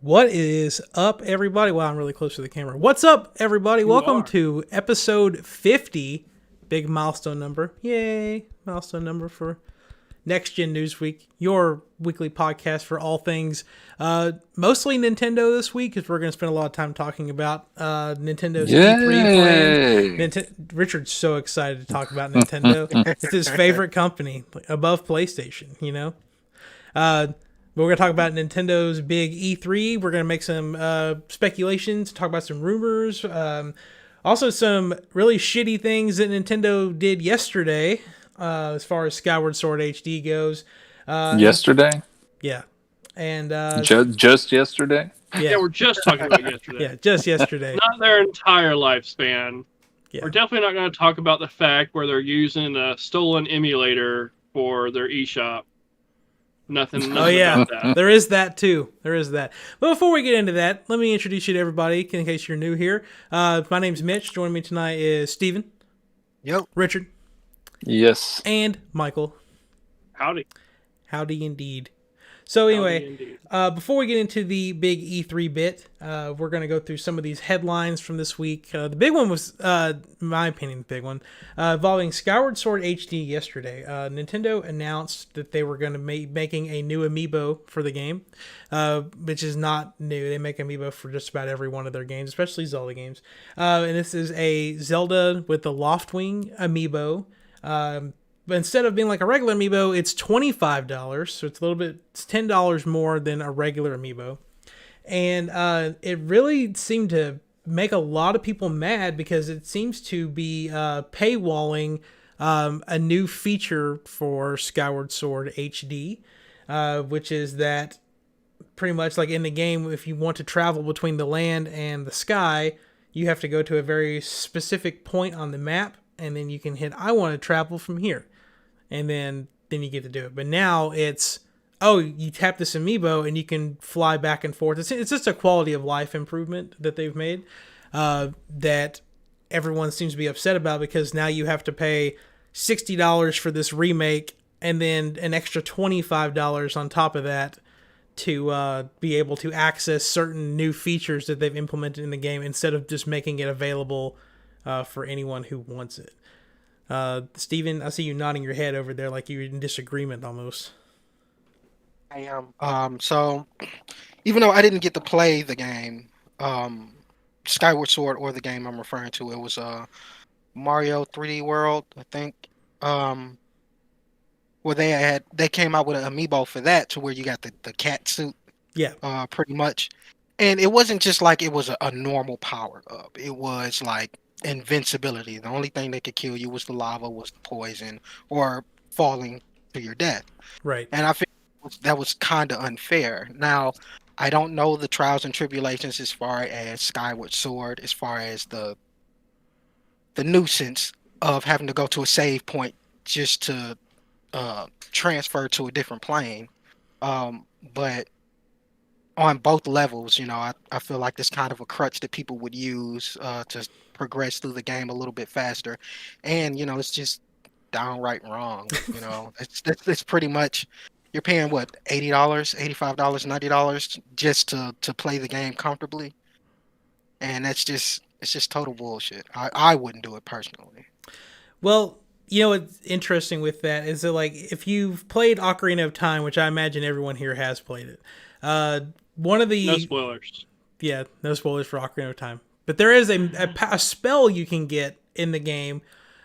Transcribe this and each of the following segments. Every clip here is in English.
What is up, everybody? Wow, I'm really close to the camera. What's up, everybody? You Welcome are. to episode 50. Big milestone number. Yay. Milestone number for Next Gen Newsweek, your weekly podcast for all things mostly Nintendo this week, because we're going to spend a lot of time talking about Nintendo's E3 plans. Yay! Richard's so excited to talk about Nintendo. It's his favorite company, above PlayStation, you know? We're going to talk about Nintendo's big E3. We're going to make some speculations, talk about some rumors. Also, some really shitty things that Nintendo did yesterday as far as Skyward Sword HD goes. Yesterday? Yeah. And Just yesterday? Yeah, we're just talking about yesterday. Yeah, just yesterday. Not their entire lifespan. Yeah. We're definitely not going to talk about the fact where they're using a stolen emulator for their eShop. Nothing Oh yeah, about that. there is that too. There is that. But before we get into that, let me introduce you to everybody in case you're new here. My name's Mitch. Joining me tonight is Steven. Yep. Richard. Yes. And Michael. Howdy. Howdy indeed. So anyway, indeed. Before we get into the big E3 bit, we're going to go through some of these headlines from this week. The big one was, in my opinion, the big one, involving Skyward Sword HD yesterday. Nintendo announced that they were going to be making a new amiibo for the game, which is not new. They make amiibo for just about every one of their games, especially Zelda games. And this is a Zelda with the Loftwing amiibo. But instead of being like a regular amiibo, it's $25, so it's it's $10 more than a regular amiibo. And it really seemed to make a lot of people mad because it seems to be paywalling a new feature for Skyward Sword HD, which is that pretty much like in the game, if you want to travel between the land and the sky, you have to go to a very specific point on the map, and then you can hit, I want to travel from here. And then you get to do it. But now it's, you tap this amiibo and you can fly back and forth. It's just a quality of life improvement that they've made that everyone seems to be upset about, because now you have to pay $60 for this remake and then an extra $25 on top of that to be able to access certain new features that they've implemented in the game, instead of just making it available for anyone who wants it. Steven, I see you nodding your head over there like you're in disagreement almost. I am. So even though I didn't get to play the game, Skyward Sword, or the game I'm referring to, it was Mario 3D World, I think. Where they came out with an amiibo for that, to where you got the cat suit. Yeah. Pretty much. And it wasn't just like it was a normal power up. It was like invincibility. The only thing that could kill you was the lava, was the poison, or falling to your death. Right. And I feel that was kind of unfair. Now, I don't know the trials and tribulations as far as Skyward Sword, as far as the nuisance of having to go to a save point just to transfer to a different plane. But on both levels, I feel like it's kind of a crutch that people would use to progress through the game a little bit faster. And, it's just downright wrong. It's pretty much, you're paying what, $80, $85, $90 just to play the game comfortably. And it's just total bullshit. I wouldn't do it personally. Well, what's interesting with that is that, like, if you've played Ocarina of Time, which I imagine everyone here has played it, one of the... No spoilers. Yeah, no spoilers for Ocarina of Time. But there is a spell you can get in the game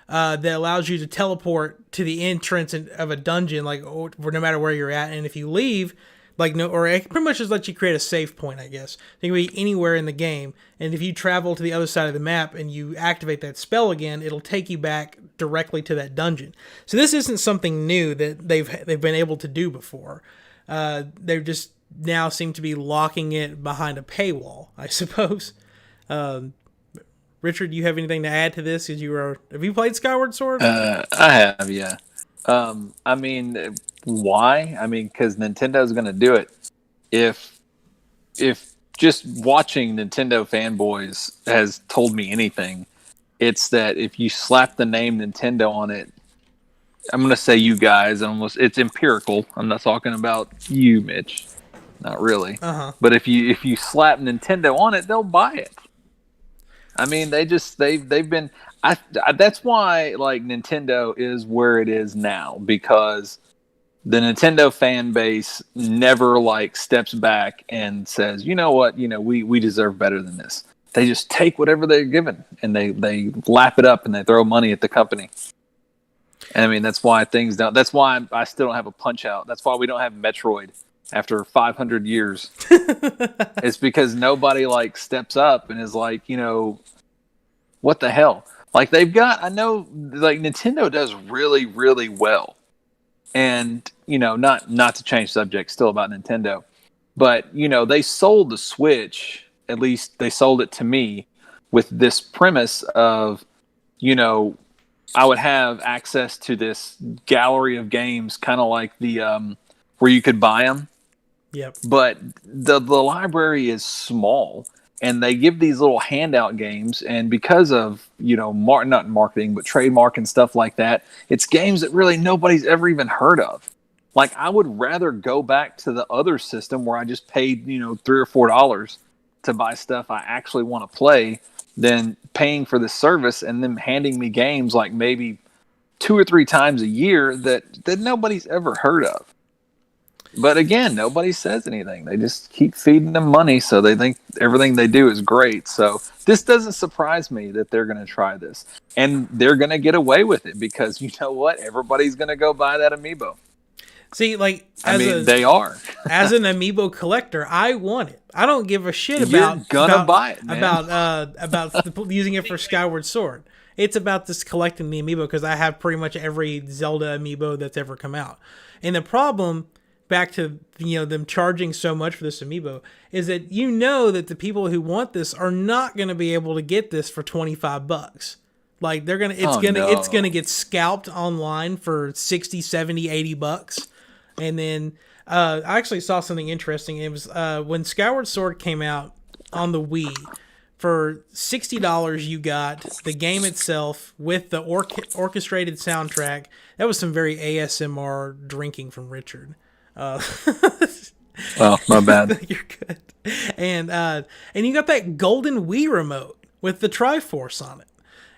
that allows you to teleport to the entrance of a dungeon, like, no matter where you're at. And if you leave, or it pretty much just lets you create a save point, I guess. It can be anywhere in the game. And if you travel to the other side of the map and you activate that spell again, it'll take you back directly to that dungeon. So this isn't something new that they've been able to do before. They've just now seem to be locking it behind a paywall, I suppose. Richard, do you have anything to add to this? Have you played Skyward Sword? I have, yeah. I mean, why? I mean, because Nintendo's going to do it. If just watching Nintendo fanboys has told me anything, it's that if you slap the name Nintendo on it, I'm going to say you guys, it's empirical. I'm not talking about you, Mitch. not really. Uh-huh. But if you slap Nintendo on it, they'll buy it. I mean, they've been. That's why like Nintendo is where it is now, because the Nintendo fan base never like steps back and says, you know what, we deserve better than this. They just take whatever they're given and they lap it up and they throw money at the company. And I mean, that's why things don't. That's why I still don't have a Punch Out. That's why we don't have Metroid after 500 years. It's because nobody like steps up and is like, what the hell? Like I know like Nintendo does really, really well. And, not to change subject, still about Nintendo, but, they sold the Switch, at least they sold it to me with this premise of, I would have access to this gallery of games, kind of like the, where you could buy them. Yep. But the library is small. And they give these little handout games, and because of not marketing but trademark and stuff like that, it's games that really nobody's ever even heard of. Like I would rather go back to the other system where I just paid $3 or $4 to buy stuff I actually want to play than paying for this service and them handing me games like maybe 2 or 3 times a year that nobody's ever heard of. But again, nobody says anything. They just keep feeding them money, so they think everything they do is great. So this doesn't surprise me that they're going to try this. And they're going to get away with it because you know what? Everybody's going to go buy that amiibo. See, like, they are. As an amiibo collector, I want it. I don't give a shit about buy it, man. about using it for Skyward Sword. It's about just collecting the amiibo because I have pretty much every Zelda amiibo that's ever come out. And the problem, back to them charging so much for this amiibo, is that that the people who want this are not going to be able to get this for $25. Like it's gonna get scalped online for 60, 70, $80. And then I actually saw something interesting. It was when Skyward Sword came out on the Wii. For $60, you got the game itself with the orchestrated soundtrack. That was some very ASMR drinking from Richard. Oh, my bad. You're good. And you got that golden Wii remote with the Triforce on it,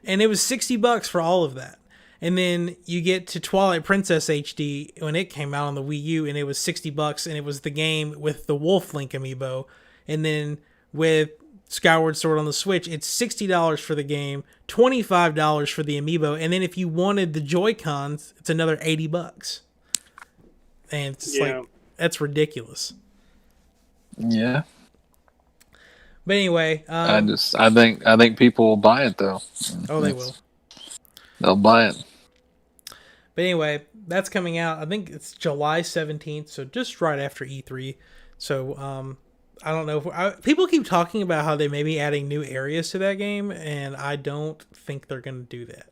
and it was $60 for all of that. And then you get to Twilight Princess HD when it came out on the Wii U, and it was $60, and it was the game with the Wolf Link amiibo. And then with Skyward Sword on the Switch, it's $60 for the game, $25 for the amiibo, and then if you wanted the Joy-Cons, it's another $80. And it's like, that's ridiculous. Yeah. But anyway, I think people will buy it though. Oh, they will. They'll buy it. But anyway, that's coming out. I think it's July 17th, so just right after E3. So I don't know if people keep talking about how they may be adding new areas to that game, and I don't think they're going to do that.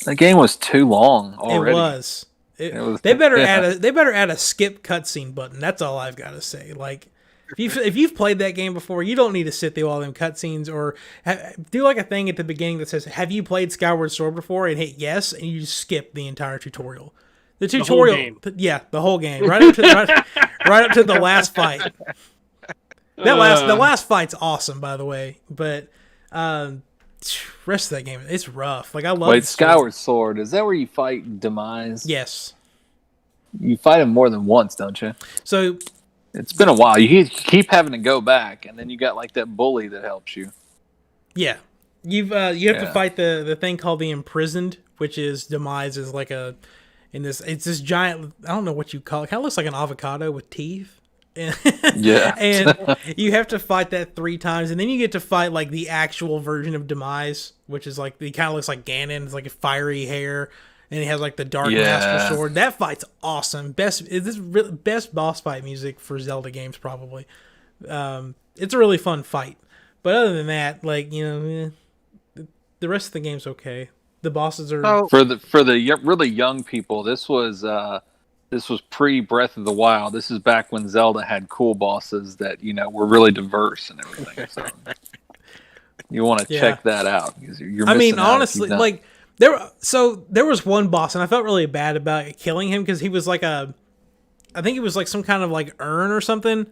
That game was too long already. It was. They better add a skip cutscene button. That's all I've got to say. Like, if you've played that game before, you don't need to sit through all them cutscenes, or do like a thing at the beginning that says, "Have you played Skyward Sword before?" and hit yes, and you just skip the entire tutorial. The tutorial, the whole game, right up to the last fight. The last fight's awesome, by the way, but rest of that game, it's rough. Like I love. Wait, Skyward Sword, is that where you fight Demise? Yes. You fight him more than once, don't you? So it's been a while. You keep having to go back, and then you got like that bully that helps you. Yeah, you have to fight the thing called the Imprisoned, which is Demise is like it's this giant. I don't know what you call it. Kind of looks like an avocado with teeth. Yeah. And you have to fight that 3 times, and then you get to fight like the actual version of Demise, which is like he kind of looks like Ganon. It's like a fiery hair, and he has like the Dark Master sword. That fight's awesome. Best boss fight music for Zelda games probably. It's a really fun fight, but other than that, like the rest of the game's okay. The bosses are for the really young people. This was pre Breath of the Wild. This is back when Zelda had cool bosses that were really diverse and everything. So you want to check that out because you're. I mean, honestly, like there was one boss, and I felt really bad about killing him because he was like I think it was like some kind of like urn or something.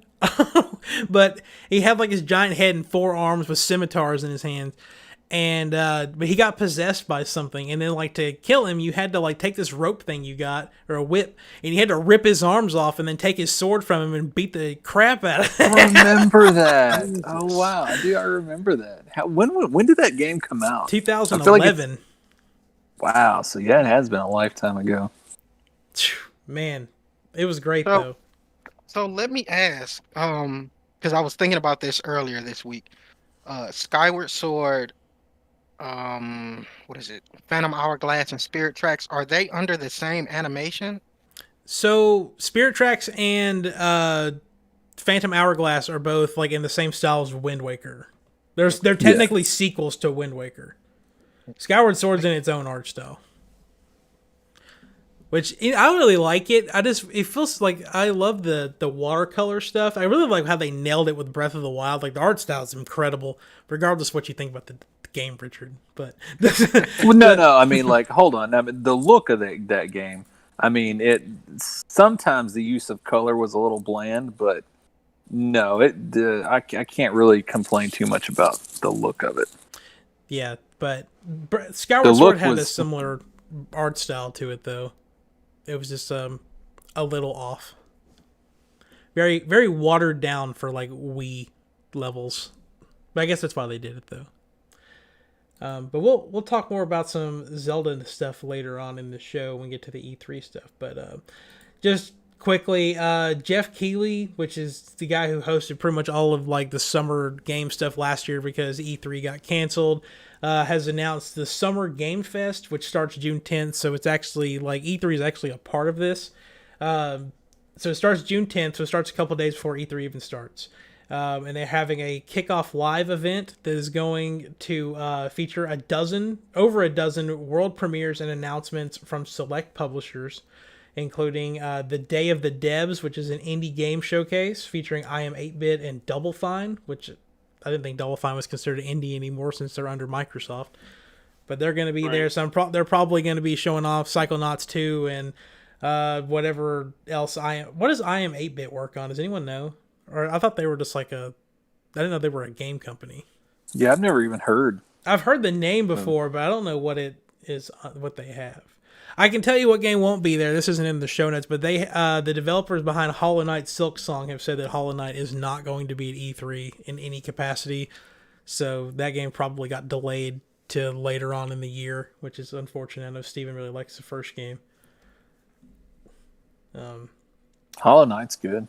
But he had like his giant head and 4 arms with scimitars in his hands. And but he got possessed by something, and then like to kill him, you had to like take this rope thing you got, or a whip, and you had to rip his arms off and then take his sword from him and beat the crap out of him. I remember that. Oh wow, I remember that. When did that game come out? 2011. Wow, so yeah, it has been a lifetime ago. Man, it was great though. So let me ask, because I was thinking about this earlier this week. Skyward Sword, what is it? Phantom Hourglass and Spirit Tracks, are they under the same animation? So Spirit Tracks and Phantom Hourglass are both like in the same style as Wind Waker. They're technically sequels to Wind Waker. Skyward Sword's in its own art style, which I really like it. It feels like I love the watercolor stuff. I really like how they nailed it with Breath of the Wild. Like the art style is incredible, regardless of what you think about the game, Richard. But well, no. I mean, like, hold on. I mean, the look of that game. I mean, sometimes the use of color was a little bland, but no, I can't really complain too much about the look of it. Yeah, but Skyward Sword had a similar art style to it, though. It was just a little off. Very, very watered down for like Wii levels. But I guess that's why they did it though. But we'll talk more about some Zelda stuff later on in the show when we get to the E3 stuff. But just quickly, Jeff Keighley, which is the guy who hosted pretty much all of like the summer game stuff last year because E3 got canceled, has announced the Summer Game Fest, which starts June 10th. So it's actually like E3 is actually a part of this. So it starts June 10th. So it starts a couple days before E3 even starts. And they're having a kickoff live event that is going to feature over a dozen world premieres and announcements from select publishers, including the Day of the Devs, which is an indie game showcase featuring I Am 8-Bit and Double Fine, which I didn't think Double Fine was considered indie anymore since they're under Microsoft. But they're going to be there, so they're probably going to be showing off Psychonauts 2 and whatever else. What does I Am 8-Bit work on? Does anyone know? Or I thought they were just like I didn't know they were a game company. Yeah, I've never even heard. I've heard the name before, but I don't know what it is, what they have. I can tell you what game won't be there. This isn't in the show notes, but the developers behind Hollow Knight Silksong have said that Hollow Knight is not going to be at E3 in any capacity. So that game probably got delayed to later on in the year, which is unfortunate. I know Steven really likes the first game. Hollow Knight's good.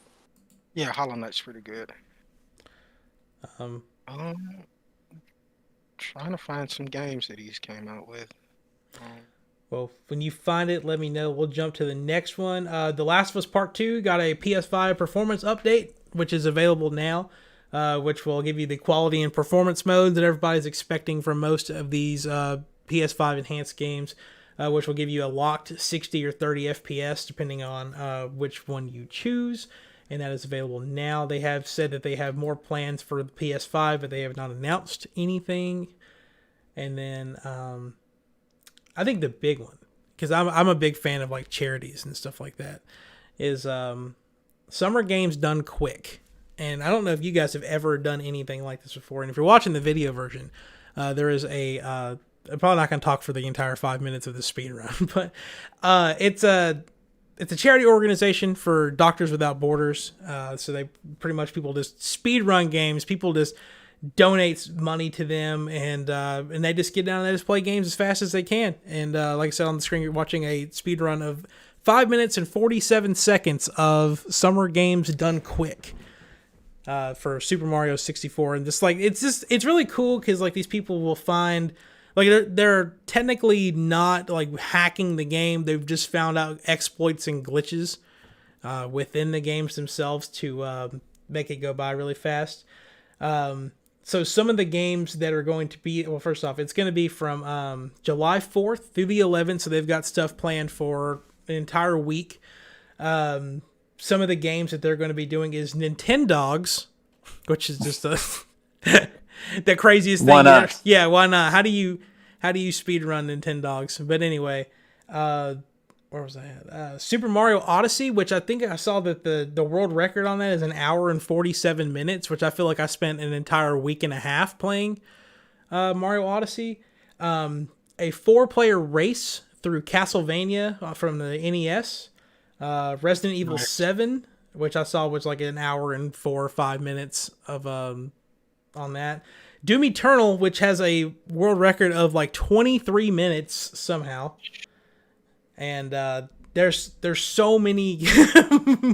Yeah, Hollow Knight's pretty good. Trying to find some games that he's came out with. Well, when you find it, let me know. We'll jump to the next one. The Last of Us Part 2 got a PS5 performance update, which is available now, which will give you the quality and performance modes that everybody's expecting from most of these PS5 enhanced games, which will give you a locked 60 or 30 FPS, depending on which one you choose. And that is available now. They have said that they have more plans for the PS5, but they have not announced anything. And then I think the big one, because I'm a big fan of like charities and stuff like that, is Summer Games Done Quick. And I don't know if you guys have ever done anything like this before. And if you're watching the video version, there is I'm probably not going to talk for the entire 5 minutes of the speed run, but it's a charity organization for Doctors Without Borders. So they pretty much, people just speed run games. People just donate money to them, and they just get down and they just play games as fast as they can. And like I said on the screen, you're watching a speed run of 5 minutes and 47 seconds of Summer Games Done Quick for Super Mario 64. And it's really cool because like these people will find, like they're technically not like hacking the game. They've just found out exploits and glitches within the games themselves to make it go by really fast. So some of the games that are going to be, well, first off, it's going to be from July 4th through the 11th. So they've got stuff planned for an entire week. Some of the games that they're going to be doing is Nintendogs, which is just the craziest thing. Why not? Yeah, why not? How do you speed run Nintendogs? But anyway, or where was I at? Super Mario Odyssey, which I think I saw that the world record on that is 1 hour and 47 minutes, which I feel like I spent an entire week and a half playing Mario Odyssey. A 4-player race through Castlevania from the NES. Resident Evil 7, which I saw was like 1 hour and 4 or 5 minutes of on that. Doom Eternal, which has a world record of like 23 minutes somehow. And there's so many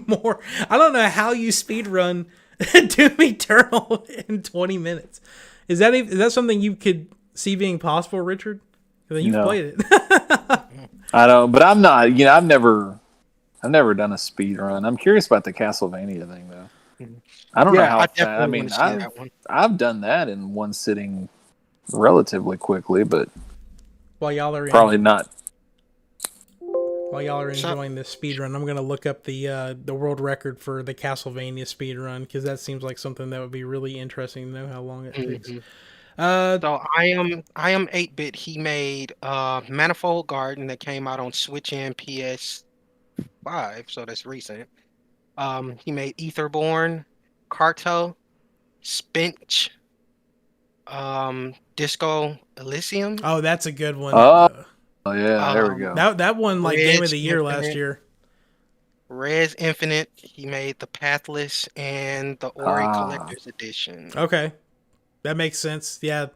more. I don't know how you speedrun Doom Eternal in 20 minutes. Is that something you could see being possible, Richard? Because you've played it. I don't, but I'm not. I've never done a speed run. I'm curious about the Castlevania thing, though. I don't know how fast. I mean, I've done that in one sitting relatively quickly, but while y'all are probably not. While y'all are enjoying this speed run, I'm gonna look up the world record for the Castlevania speed run because that seems like something that would be really interesting to know how long it takes. So I am 8-bit. He made Manifold Garden that came out on Switch and PS5, so that's recent. He made Etherborn, Carto, Spinch, Disco Elysium. Oh, that's a good one. Oh yeah, there we go. That one like Game of the Year last year. Res Infinite. He made the Pathless and the Ori Collector's Edition. Okay, that makes sense. Yeah,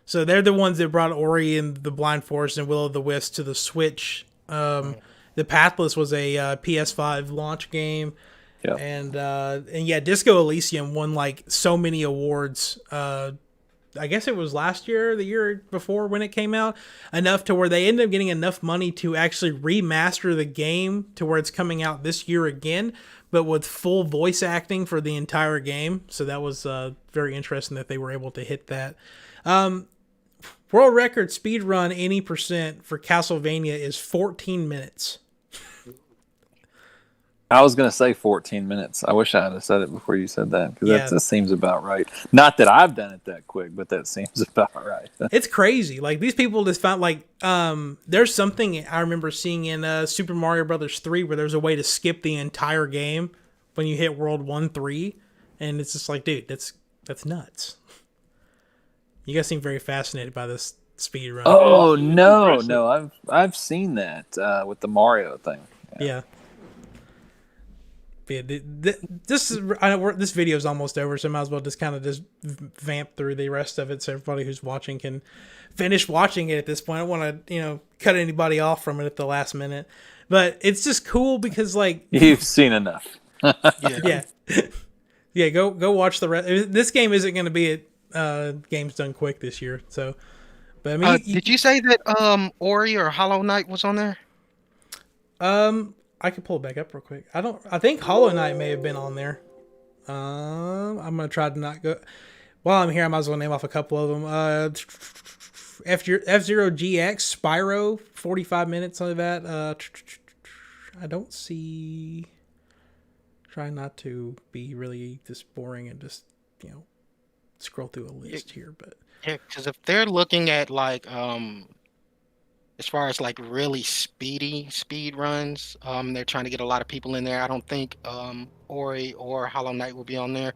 so they're the ones that brought Ori and the Blind Forest and Will of the Wisp to the Switch. The Pathless was a PS5 launch game. Yeah. And yeah, Disco Elysium won like so many awards. I guess it was last year, the year before when it came out, enough to where they ended up getting enough money to actually remaster the game to where it's coming out this year again, but with full voice acting for the entire game. So that was very interesting that they were able to hit that. World record speed run any percent for Castlevania is 14 minutes. I was going to say 14 minutes. I wish I had said it before you said that because that seems about right. Not that I've done it that quick, but that seems about right. It's crazy. Like these people just found like there's something I remember seeing in Super Mario Brothers 3 where there's a way to skip the entire game when you hit World 1-3, and it's just like, dude, that's nuts. You guys seem very fascinated by this speed run. Oh no! I've seen that with the Mario thing. Yeah. Yeah, this video is almost over, so I might as well just kind of just vamp through the rest of it so everybody who's watching can finish watching it at this point. I don't want to, cut anybody off from it at the last minute. But it's just cool because, like... You've seen enough. Yeah. Yeah, go watch the rest. This game isn't going to be at Games Done Quick this year, so... But I mean... did you say that Ori or Hollow Knight was on there? I can pull it back up real quick. I think Hollow Knight may have been on there. I'm gonna try to not go. While I'm here, I might as well name off a couple of them. F-Zero GX, Spyro, 45 minutes of that. I don't see. Try not to be really just boring and just scroll through a list here, but yeah, because if they're looking at like as far as like really speedy speed runs, they're trying to get a lot of people in there. I don't think Ori or Hollow Knight will be on there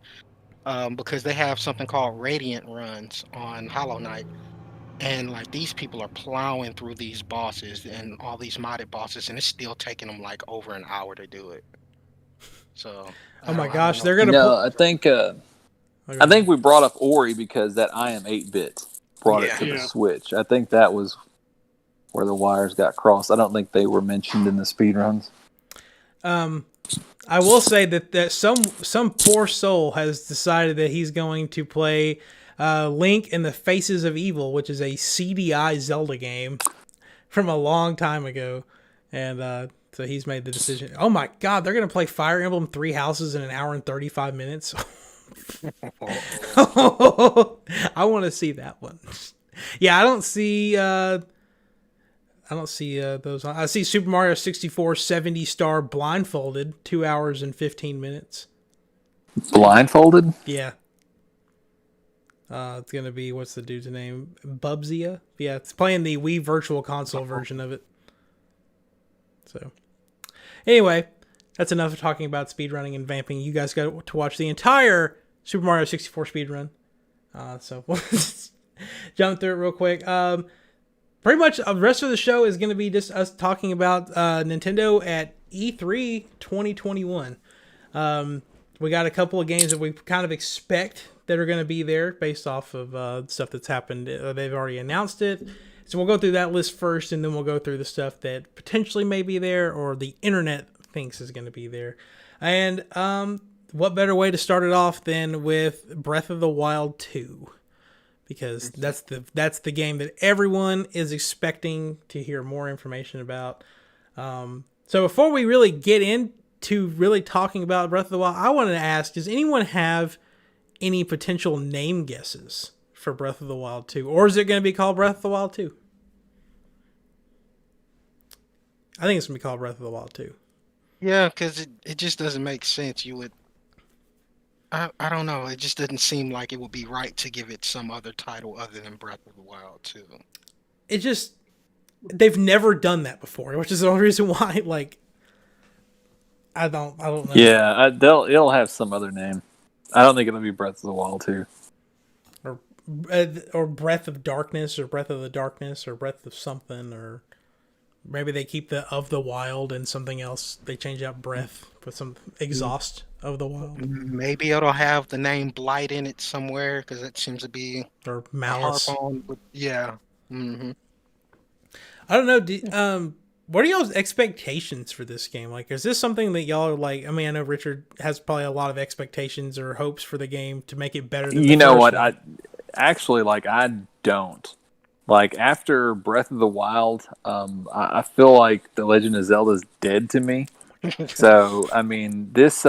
because they have something called Radiant runs on Hollow Knight. And like these people are plowing through these bosses and all these modded bosses, and it's still taking them like over an hour to do it. So oh my gosh, they're gonna. No, I think we brought up Ori because that I Am 8-bit brought it to the Switch. I think that was where the wires got crossed. I don't think they were mentioned in the speedruns. I will say that some poor soul has decided that he's going to play Link in the Faces of Evil, which is a CDI Zelda game from a long time ago. And so he's made the decision. Oh my god, they're going to play Fire Emblem 3 Houses in 1 hour and 35 minutes. I want to see that one. Yeah, I don't see those. I see Super Mario 64 70-star Blindfolded, 2 hours and 15 minutes. Blindfolded? Yeah. It's going to be, what's the dude's name? Bubsy? Yeah, it's playing the Wii Virtual Console version of it. So, Anyway, that's enough of talking about speedrunning and vamping. You guys got to watch the entire Super Mario 64 speedrun. So we'll just jump through it real quick. Pretty much the rest of the show is going to be just us talking about Nintendo at E3 2021. We got a couple of games that we kind of expect that are going to be there based off of stuff that's happened. They've already announced it. So we'll go through that list first, and then we'll go through the stuff that potentially may be there or the internet thinks is going to be there. And what better way to start it off than with Breath of the Wild 2? Because that's the game that everyone is expecting to hear more information about. So before we really get into really talking about Breath of the Wild, I wanted to ask, does anyone have any potential name guesses for Breath of the Wild 2? Or is it going to be called Breath of the Wild 2? I think it's going to be called Breath of the Wild 2. Yeah, because it just doesn't make sense. You would, I don't know. It just doesn't seem like it would be right to give it some other title other than Breath of the Wild 2. It just, they've never done that before, which is the only reason why, like, I don't know. Yeah, it'll have some other name. I don't think it'll be Breath of the Wild 2. Or Breath of Darkness, or Breath of the Darkness, or Breath of something, or maybe they keep the of the Wild and something else. They change out Breath with some exhaust of the Wild. Maybe it'll have the name Blight in it somewhere because it seems to be Or Malice. Yeah. Mm-hmm. I don't know. What are y'all's expectations for this game? Like, is this something that y'all are like? I mean, I know Richard has probably a lot of expectations or hopes for the game to make it better than You the know first what? one. I don't. Like, after Breath of the Wild, I feel like The Legend of Zelda is dead to me. So, I mean, this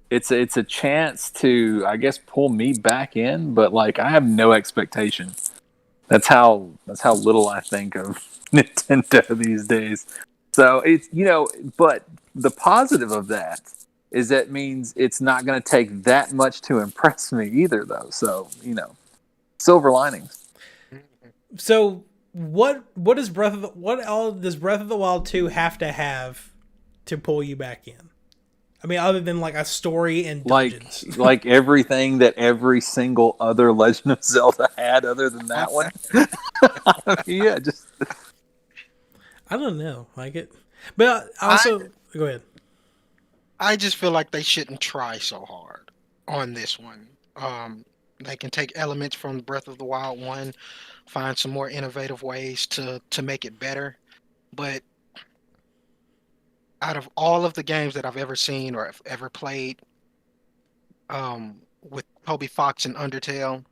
it's a chance to, I guess, pull me back in, but like I have no expectation. That's how little I think of Nintendo these days. So it's, but the positive of that is that means it's not going to take that much to impress me either, though. So, silver linings. So what does does Breath of the Wild 2 have to pull you back in? I mean, other than like a story and dungeons. Like everything that every single other Legend of Zelda had other than that one. Yeah, just I don't know, like it. But also go ahead. I just feel like they shouldn't try so hard on this one. They can take elements from Breath of the Wild 1, find some more innovative ways to make it better. But out of all of the games that I've ever seen or have ever played, with Toby Fox and Undertale,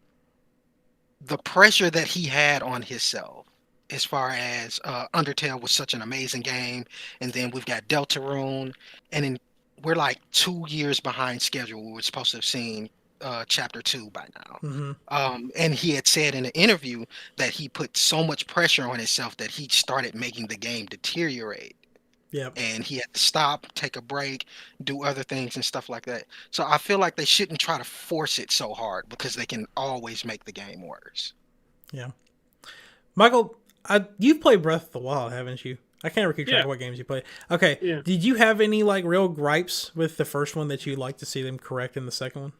the pressure that he had on himself, as far as Undertale was such an amazing game, and then we've got Deltarune, and then we're like 2 years behind schedule. We were supposed to have seen chapter 2 by now. Mm-hmm. And he had said in an interview that he put so much pressure on himself that he started making the game deteriorate. Yep. And he had to stop, take a break, do other things and stuff like that. So I feel like they shouldn't try to force it so hard because they can always make the game worse. Yeah. Michael, you've played Breath of the Wild, haven't you? I can't ever keep track of what games you played. Okay. Yeah. Did you have any like real gripes with the first one that you'd like to see them correct in the second one?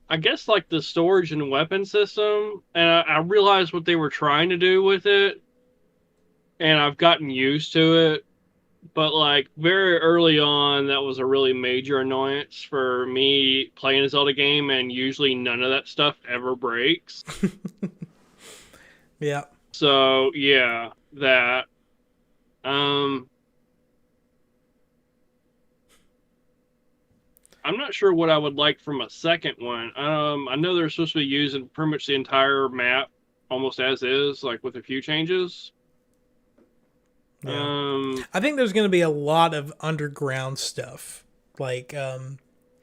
I guess like the storage and weapon system, and I realized what they were trying to do with it, and I've gotten used to it. But like very early on, that was a really major annoyance for me playing a Zelda game, and usually none of that stuff ever breaks. Yeah. So yeah, that. I'm not sure what I would like from a second one. I know they're supposed to be using pretty much the entire map almost as is, like with a few changes. Yeah. I think there's going to be a lot of underground stuff. Like, and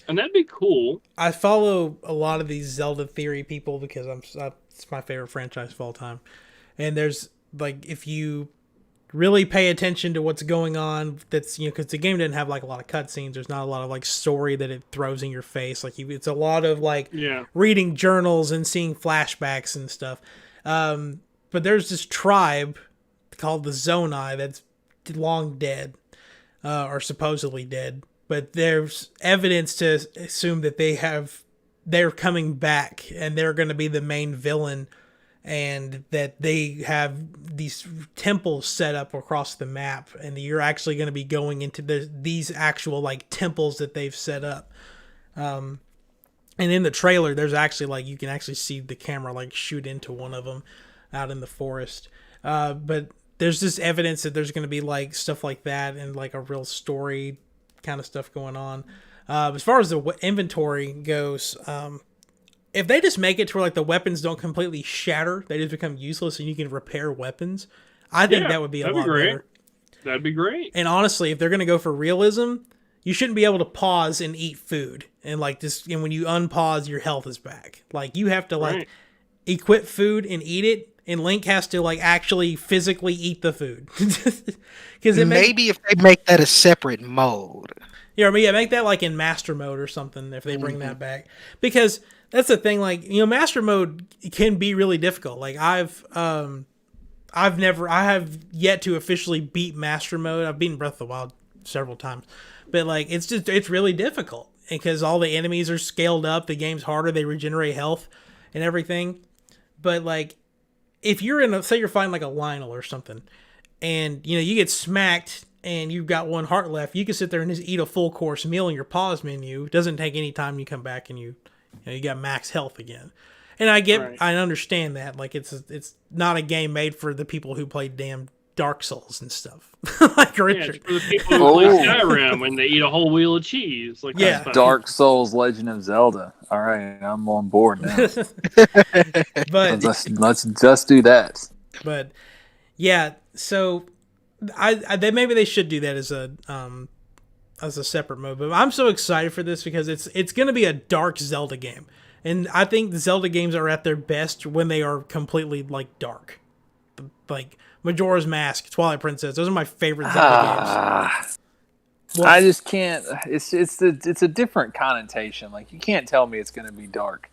that'd be cool. I follow a lot of these Zelda theory people because it's my favorite franchise of all time. And there's like, if you really pay attention to what's going on. That's, because the game didn't have like a lot of cutscenes. There's not a lot of like story that it throws in your face. Like it's a lot of like Yeah. reading journals and seeing flashbacks and stuff. But there's this tribe called the Zonai that's long dead, or supposedly dead. But there's evidence to assume that they're coming back and they're going to be the main villain, and that they have these temples set up across the map, and you're actually going to be going into these actual like temples that they've set up. And in the trailer, there's actually like you can actually see the camera like shoot into one of them out in the forest. But there's this evidence that there's going to be like stuff like that and like a real story kind of stuff going on. As far as the inventory goes, if they just make it to where like the weapons don't completely shatter, they just become useless and you can repair weapons, I think that would be a lot better. That'd be great. And honestly, if they're going to go for realism, you shouldn't be able to pause and eat food. And like this, and when you unpause, your health is back. Like you have to like equip food and eat it. And Link has to like actually physically eat the food. Because maybe if they make that a separate mode. Yeah, make that like in master mode or something if they bring that back. Because that's the thing, like, master mode can be really difficult. Like I have yet to officially beat master mode. I've beaten Breath of the Wild several times. But like it's really difficult because all the enemies are scaled up, the game's harder, they regenerate health and everything. But like if you're say you're fighting like a Lionel or something, and you get smacked and you've got one heart left, you can sit there and just eat a full course meal in your pause menu. It doesn't take any time. You come back and you got max health again. And I understand that. Like it's not a game made for the people who play damn Dark Souls and stuff. Like Richard. Yeah, it's for the people who play Skyrim when they eat a whole wheel of cheese. Like Dark Souls, Legend of Zelda. All right, I'm on board now. But let's just do that. But yeah, so maybe they should do that as a separate mode. But I'm so excited for this because it's going to be a dark Zelda game, and I think the Zelda games are at their best when they are completely like dark, like Majora's Mask, Twilight Princess. Those are my favorite Zelda games. Well, I just can't. It's a different connotation. Like you can't tell me it's going to be dark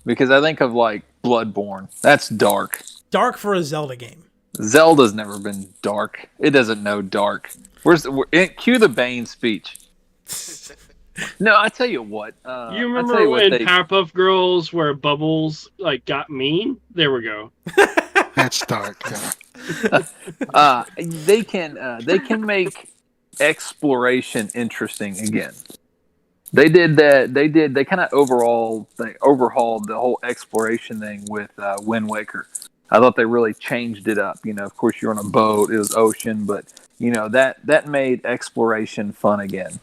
because I think of like Bloodborne. That's dark. Dark for a Zelda game. Zelda's never been dark. It doesn't know dark. Cue the Bane speech. No, I tell you what. You remember when Powerpuff Girls where Bubbles like got mean? There we go. That's dark. Yeah. They can make exploration interesting again. They did that. They kind of overhauled the whole exploration thing with Wind Waker. I thought they really changed it up. Of course you're on a boat, it was ocean, but that made exploration fun again.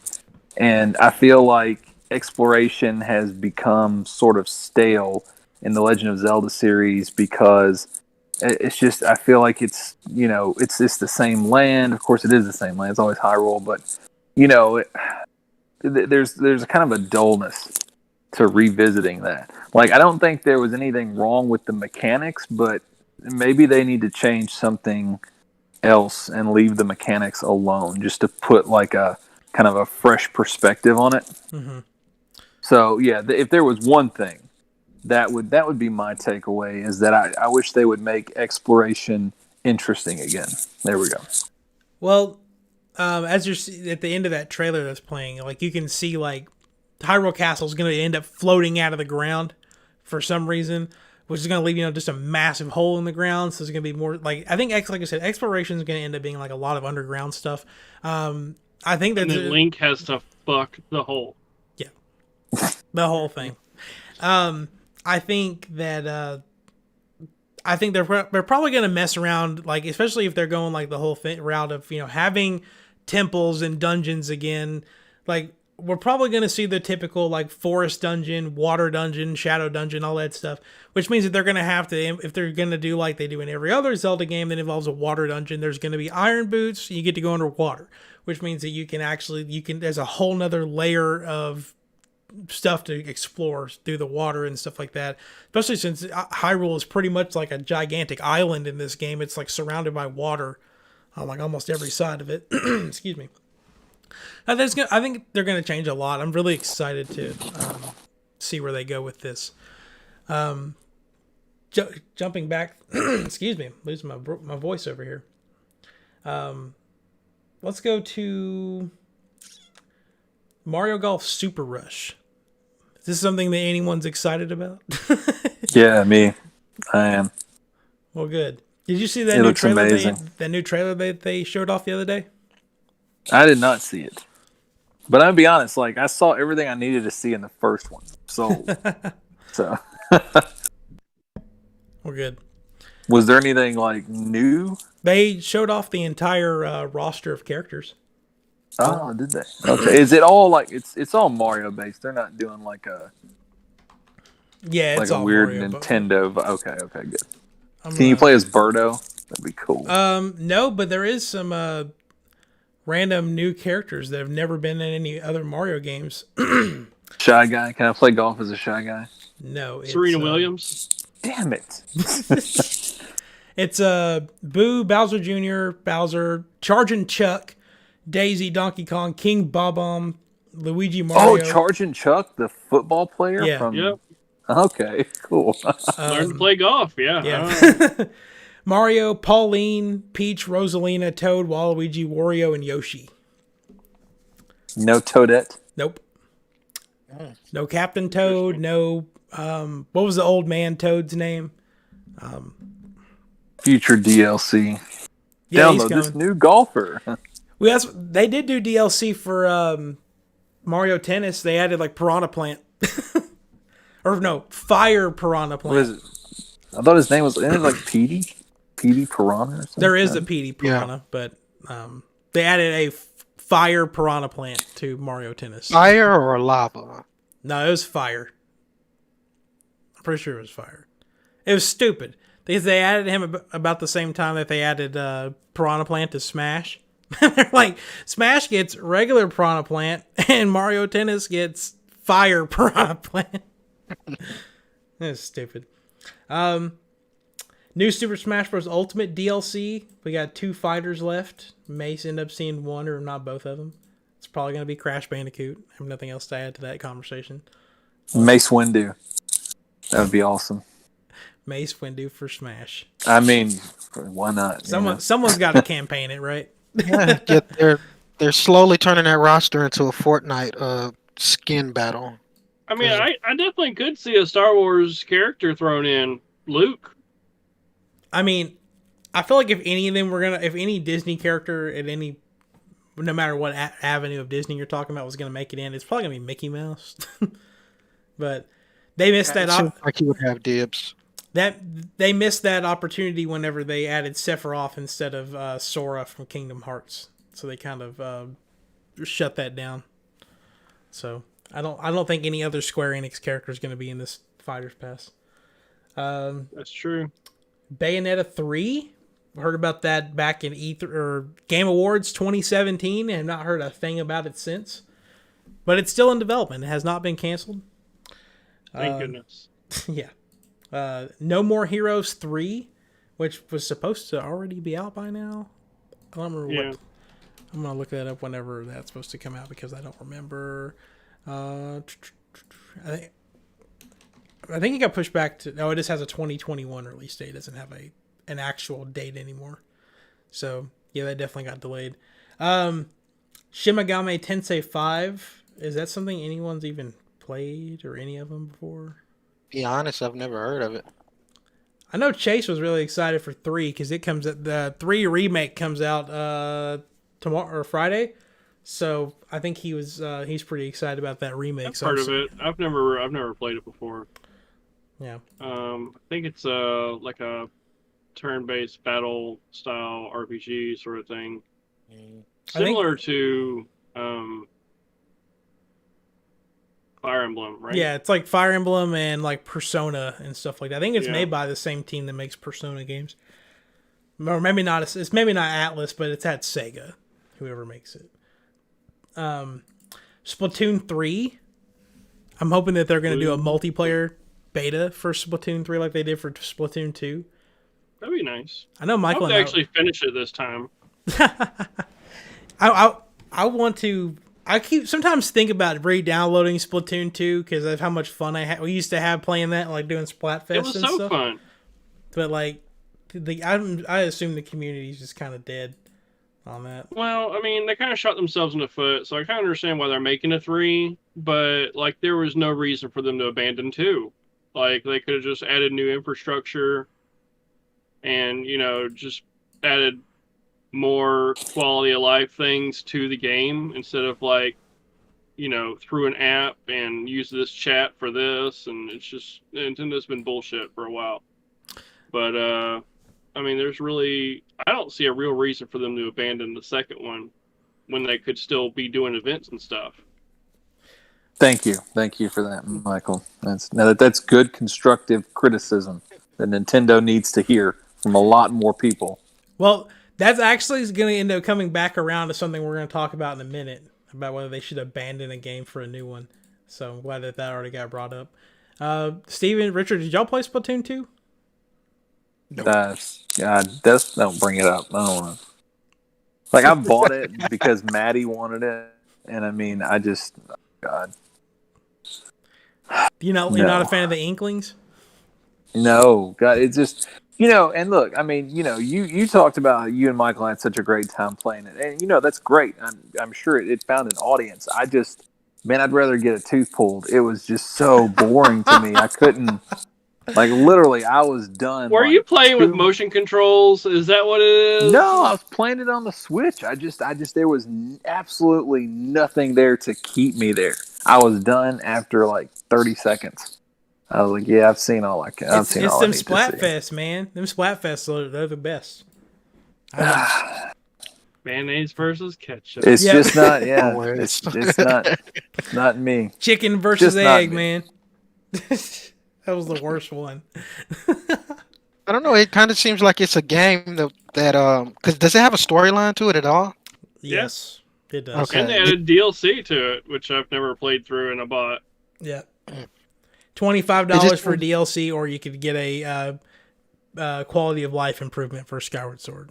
And I feel like exploration has become sort of stale in the Legend of Zelda series because it's just, I feel like it's just the same land. Of course it is the same land. It's always Hyrule, but there's a kind of a dullness to revisiting that. Like, I don't think there was anything wrong with the mechanics, but maybe they need to change something else and leave the mechanics alone just to put like a kind of a fresh perspective on it. Mm-hmm. So yeah, if there was one thing that would be my takeaway is that I wish they would make exploration interesting again. There we go. Well, as you're at the end of that trailer that's playing, like you can see like Hyrule Castle is going to end up floating out of the ground for some reason, which is going to leave just a massive hole in the ground. So there's going to be more like I think like I said, exploration is going to end up being like a lot of underground stuff. I think that Link has to fuck the hole. Yeah, the whole thing. I think that they're probably going to mess around, like especially if they're going like the whole route of having temples and dungeons again. Like we're probably going to see the typical like forest dungeon, water dungeon, shadow dungeon, all that stuff. Which means that they're going to have to, if they're going to do like they do in every other Zelda game that involves a water dungeon, there's going to be iron boots. You get to go underwater, which means that you can there's a whole nother layer of stuff to explore through the water and stuff like that, especially since Hyrule is pretty much like a gigantic island in this game. It's like surrounded by water on like almost every side of it. Excuse me. I think they're gonna change a lot. I'm really excited to see where they go with this. Jumping back, excuse me, I'm losing my voice over here. Let's go to Mario Golf Super Rush. Is this something that anyone's excited about? Yeah, me. I am. Well, good. Did you see that It new looks trailer? amazing. That new trailer they showed off the other day. I did not see it. But I'm gonna be honest, like I saw everything I needed to see in the first one. So Well, good. was there anything like new? They showed off the entire roster of characters. Oh, did they? Okay. Is it all like it's all Mario based? They're not doing like a Yeah, it's a all weird Mario, Nintendo. Okay, good. I'm Can you play as Birdo? That'd be cool. No, but there is some random new characters that have never been in any other Mario games. Shy Guy. Can I play golf as a Shy Guy? No, it's, Serena Williams. Damn it. It's Boo, Bowser Jr., Bowser, Chargin' Chuck, Daisy, Donkey Kong, King Bob-omb, Luigi, Mario. Oh, Chargin' Chuck, the football player Yeah. from Yep. Okay, cool. Learn to play golf. Yeah. Yeah. Mario, Pauline, Peach, Rosalina, Toad, Waluigi, Wario, and Yoshi. No Toadette. Nope. No Captain Toad. No. What was the old man Toad's name? Future DLC. Yeah, he's Download this coming. new golfer. Well, they did do DLC for Mario Tennis. They added like Piranha Plant. Or no, Fire Piranha Plant. What is it? I thought his name was isn't it like Petey? Petey Piranha or something? There is a PD Piranha, but they added a Fire Piranha Plant to Mario Tennis. Fire or lava? No, it was Fire. I'm pretty sure it was Fire. It was stupid. Because they added him about the same time that they added Piranha Plant to Smash. They're like, Smash gets regular Piranha Plant, and Mario Tennis gets Fire Piranha Plant. That's stupid. New Super Smash Bros. Ultimate DLC. We got 2 fighters left. May end up seeing one or not both of them. It's probably going to be Crash Bandicoot. I have nothing else to add to that conversation. Mace Windu. That would be awesome. Mace Windu for Smash. I mean, why not? Someone's got to campaign it, right? Yeah, they're slowly turning that roster into a Fortnite skin battle. I mean, I definitely could see a Star Wars character thrown in. Luke. I mean, I feel like if any of them if any Disney character at any, no matter what avenue of Disney you're talking about was going to make it in, it's probably going to be Mickey Mouse. But they missed that. Seems like he would have dibs. They missed that opportunity whenever they added Sephiroth instead of Sora from Kingdom Hearts. So they kind of shut that down. So I don't think any other Square Enix character is going to be in this Fighters Pass. That's true. Bayonetta 3. Heard about that back in E3 or Game Awards 2017 and have not heard a thing about it since. But it's still in development. It has not been canceled. Thank goodness. Yeah. No More Heroes 3, which was supposed to already be out by now. I don't remember what. I'm going to look that up whenever that's supposed to come out because I don't remember. I think it got pushed back to... No, it just has a 2021 release date. It doesn't have an actual date anymore. So, yeah, that definitely got delayed. Shin Megami Tensei 5. Is that something anyone's even played or any of them before? Be honest, I've never heard of it. I know Chase was really excited for 3 because the 3 remake comes out tomorrow or Friday. So I think he's pretty excited about that remake. I've heard of it. I've never played it before. Yeah. I think it's like a turn-based battle style RPG sort of thing, similar to Fire Emblem, right? Yeah, it's like Fire Emblem and like Persona and stuff like that. I think it's made by the same team that makes Persona games, or maybe not. It's maybe not Atlas, but it's at Sega, whoever makes it. Splatoon 3. I'm hoping that they're going to do a multiplayer beta for Splatoon 3 like they did for Splatoon 2. That'd be nice. I know Michael. I hope they actually finish it this time. I I want to. I keep sometimes think about re-downloading Splatoon 2 because of how much fun we used to have playing that, like doing Splatfest It was and so stuff. fun. But like, I assume the community's just kind of dead on that. Well, I mean, they kind of shot themselves in the foot, so I kind of understand why they're making a 3, but like there was no reason for them to abandon 2. Like they could have just added new infrastructure and, just added more quality of life things to the game instead of like, through an app and use this chat for this, and it's just Nintendo's been bullshit for a while. But I mean, I don't see a real reason for them to abandon the second one when they could still be doing events and stuff. Thank you for that, Michael. That's good constructive criticism that Nintendo needs to hear from a lot more people. Well, that's actually going to end up coming back around to something we're going to talk about in a minute, about whether they should abandon a game for a new one. So I'm glad that already got brought up. Steven, Richard, did y'all play Splatoon 2? Nope. God, don't bring it up. I don't want to. Like, I bought it because Maddie wanted it, and I mean, God. You're not a fan of the Inklings? No, God, it's just, and look, I mean, you talked about you and Michael had such a great time playing it, and that's great. I'm sure it found an audience. I'd rather get a tooth pulled. It was just so boring to me. I couldn't, like, literally, I was done. Were you playing with motion controls? Is that what it is? No, I was playing it on the Switch. There was absolutely nothing there to keep me there. I was done after like 30 seconds. I was like, yeah, I've seen all I can. It's them Splatfest, man. Them Splatfests, they're the best. Mayonnaise versus ketchup. It's just not, yeah. It's not me. Chicken versus egg, man. That was the worst one. I don't know. It kind of seems like it's a game that because does it have a storyline to it at all? Yes, it does. Okay. And they added DLC to it, which I've never played through and I bought. Yeah. $25 for DLC, or you could get a quality of life improvement for Skyward Sword.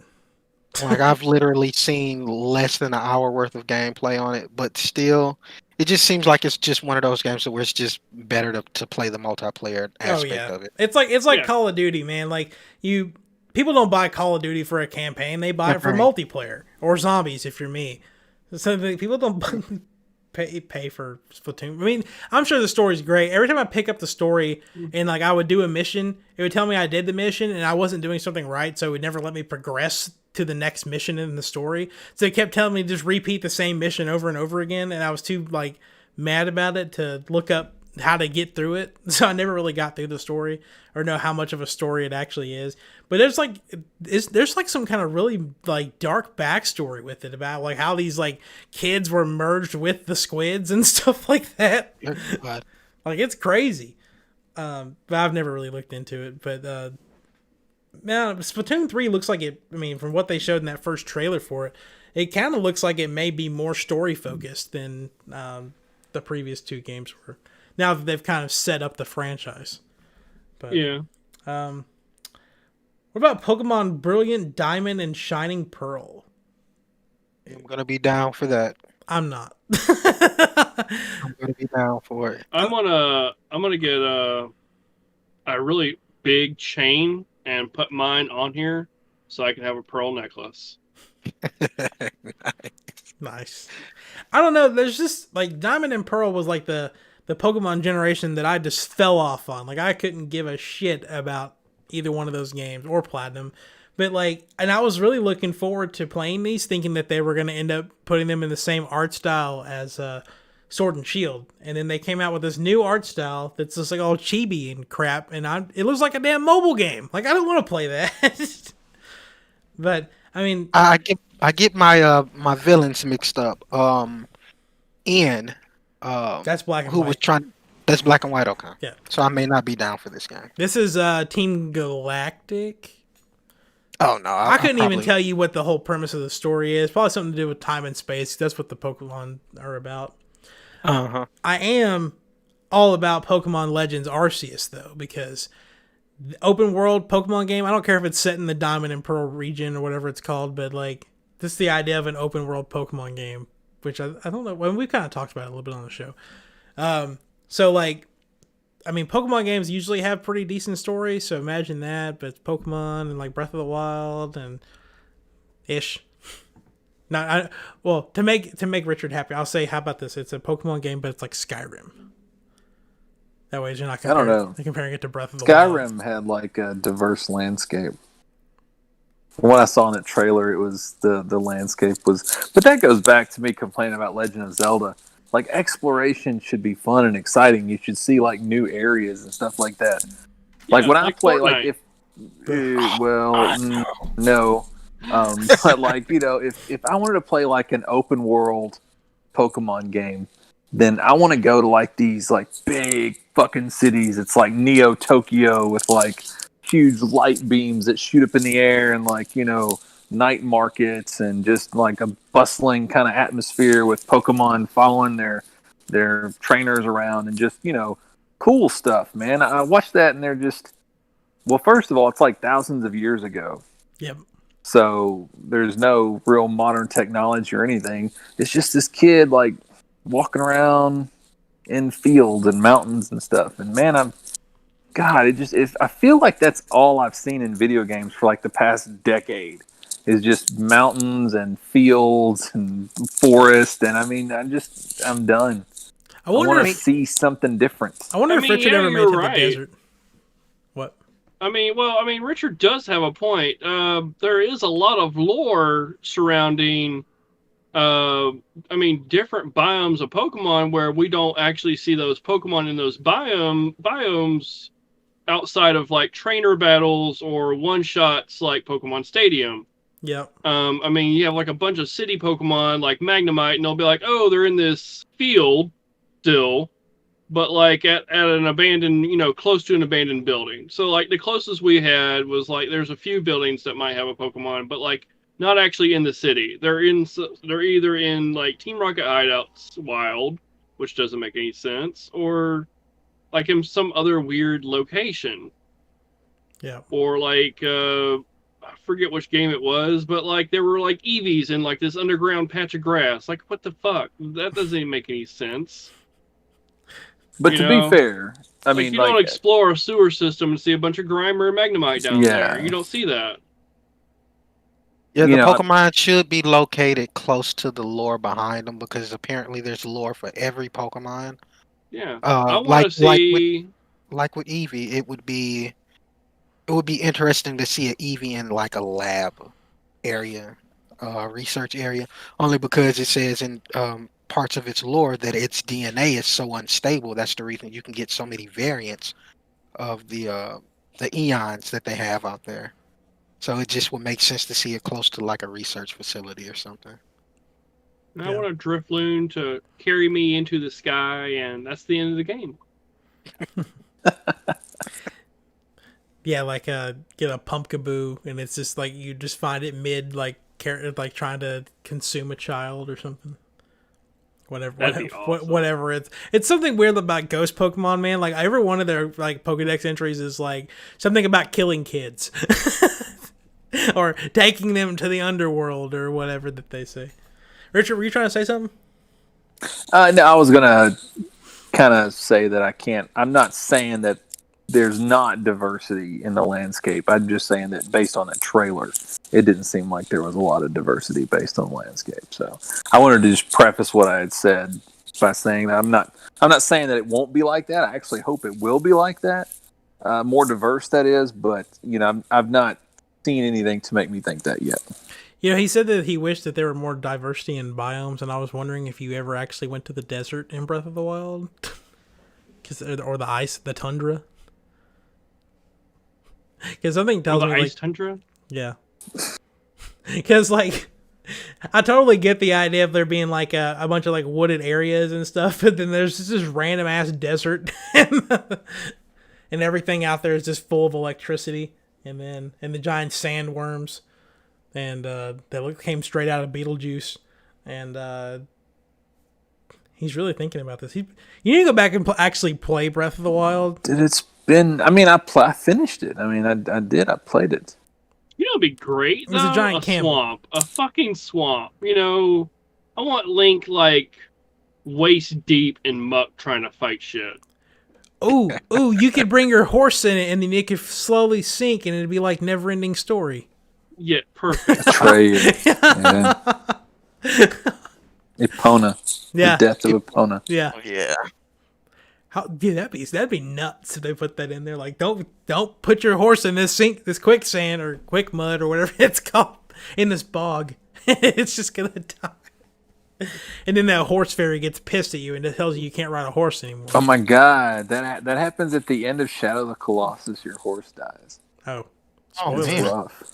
Like, I've literally seen less than an hour worth of gameplay on it, but still, it just seems like it's just one of those games where it's just better to play the multiplayer aspect of it. It's like Call of Duty, man. Like, people don't buy Call of Duty for a campaign; they buy it for multiplayer or zombies. If you're me, so people don't pay for Splatoon. I mean, I'm sure the story's great. Every time I pick up the story and like I would do a mission, it would tell me I did the mission and I wasn't doing something right, so it would never let me progress to the next mission in the story. So it kept telling me to just repeat the same mission over and over again, and I was too like mad about it to look up how to get through it. So I never really got through the story or know how much of a story it actually is. But there's like some kind of really like dark backstory with it about like how these like kids were merged with the squids and stuff like that. Like, it's crazy. But I've never really looked into it. But man, Splatoon 3 looks like it. I mean, from what they showed in that first trailer for it, it kind of looks like it may be more story focused than the previous two games were. Now that they've kind of set up the franchise. But, yeah. What about Pokemon Brilliant Diamond and Shining Pearl? I'm gonna be down for that. I'm not. I'm gonna be down for it. I'm gonna get a really big chain and put mine on here so I can have a pearl necklace. Nice. I don't know. There's just like Diamond and Pearl was like the Pokemon generation that I just fell off on. Like, I couldn't give a shit about either one of those games or Platinum. But like, and I was really looking forward to playing these, thinking that they were going to end up putting them in the same art style as Sword and Shield. And then they came out with this new art style that's just like all chibi and crap. And it looks like a damn mobile game. Like, I don't want to play that. But I mean, I get my my villains mixed up. That's Black and White. That's Black and White, okay. Yeah. So I may not be down for this game. This is Team Galactic. Oh no, I couldn't even tell you what the whole premise of the story is. Probably something to do with time and space. That's what the Pokemon are about. Uh-huh. I am all about Pokemon Legends Arceus though, because the open world Pokemon game, I don't care if it's set in the Diamond and Pearl region or whatever it's called, but like this is the idea of an open world Pokemon game, which I don't know. Well, we kind of talked about it a little bit on the show. So like, I mean, Pokemon games usually have pretty decent stories, so imagine that. But it's Pokemon and like Breath of the Wild and ish. Well, to make Richard happy, I'll say, how about this? It's a Pokemon game, but it's like Skyrim. That way, you're not comparing it to Breath of the Wild. Skyrim had like a diverse landscape. From what I saw in that trailer, it was the landscape was. But that goes back to me complaining about Legend of Zelda. Like, exploration should be fun and exciting. You should see like new areas and stuff like that. Like when I play, Fortnite. no. But like, you know, if I wanted to play like an open world Pokemon game, then I want to go to like these like big fucking cities. It's like Neo Tokyo with like huge light beams that shoot up in the air and like, you know, night markets and just like a bustling kind of atmosphere with Pokemon following their trainers around and just, you know, cool stuff, man. I watched that and they're just, well, first of all, it's like thousands of years ago. Yep. So there's no real modern technology or anything. It's just this kid like walking around in fields and mountains and stuff. And man, I feel like that's all I've seen in video games for like the past decade is just mountains and fields and forest. And I mean, I'm done. I want to see something different. I wonder if Richard ever made it to the desert. What? I mean, Richard does have a point. There is a lot of lore surrounding, different biomes of Pokemon where we don't actually see those Pokemon in those biomes outside of like trainer battles or one-shots like Pokemon Stadium. Yeah. You have like a bunch of city Pokemon like Magnemite, and they'll be like, oh, they're in this field still. But like at an abandoned, close to an abandoned building. So like the closest we had was like there's a few buildings that might have a Pokemon, but like not actually in the city. They're either in like Team Rocket Hideouts Wild, which doesn't make any sense, or like in some other weird location. Yeah. Or like I forget which game it was, but like there were like Eevees in like this underground patch of grass. Like what the fuck? That doesn't even make any sense. But to be fair, I mean, you don't explore a sewer system and see a bunch of Grimer and Magnemite down there. You don't see that. Yeah, the Pokemon should be located close to the lore behind them because apparently there's lore for every Pokemon. Yeah, I want to see. Like with Eevee, it would be interesting to see an Eevee in like a lab area, research area, only because it says in parts of its lore that its DNA is so unstable. That's the reason you can get so many variants of the eons that they have out there. So it just would make sense to see it close to like a research facility or something. I want a Drifloon to carry me into the sky, and that's the end of the game. Yeah, like get a Pumpkaboo, and it's just like you just find it mid like trying to consume a child or something. Whatever it's something weird about ghost Pokemon, man. Like every one of their like Pokedex entries is like something about killing kids or taking them to the underworld or whatever that they say. Richard, were you trying to say something? No, I was gonna kind of say that I'm not saying that there's not diversity in the landscape. I'm just saying that based on that trailer, it didn't seem like there was a lot of diversity based on the landscape. So I wanted to just preface what I had said by saying that I'm not saying that it won't be like that. I actually hope it will be like that, more diverse that is. But I've not seen anything to make me think that yet. He said that he wished that there were more diversity in biomes, and I was wondering if you ever actually went to the desert in Breath of the Wild, or the ice, the tundra. Because something tells me ice tundra. Yeah. Because like, I totally get the idea of there being like a bunch of like wooded areas and stuff, but then there's just this random ass desert, and everything out there is just full of electricity, and the giant sandworms, and that came straight out of Beetlejuice, and he's really thinking about this. You need to go back and actually play Breath of the Wild. Dude, it's been. I mean, I finished it. I mean, I did. I played it. You know, it'd be great It was a though. giant camel. Swamp, a fucking swamp. You know, I want Link like waist deep in muck trying to fight shit. Ooh, you could bring your horse in it, and then it could slowly sink, and it'd be like never-ending story. Yeah, perfect. Trade. Yeah. Epona. Yeah. The death of Epona. Yeah. Yeah. Dude, that'd be nuts if they put that in there. Like, don't put your horse in this quicksand or quick mud or whatever it's called in this bog. It's just gonna die. And then that horse fairy gets pissed at you and it tells you can't ride a horse anymore. Oh my god, that happens at the end of Shadow of the Colossus. Your horse dies. Oh, Oh, It's man. rough.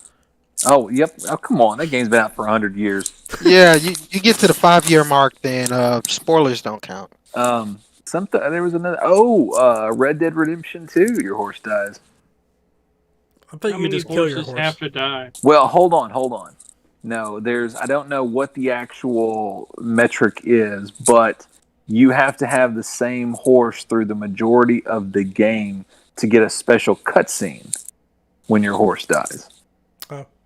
Oh, yep. Oh, come on. That game's been out for 100 years. Yeah, you get to the 5-year mark, then spoilers don't count. There was another. Red Dead Redemption 2. Your horse dies. I thought How you could many just kill your horses horse. have to die? Well, hold on. No, I don't know what the actual metric is, but you have to have the same horse through the majority of the game to get a special cutscene when your horse dies.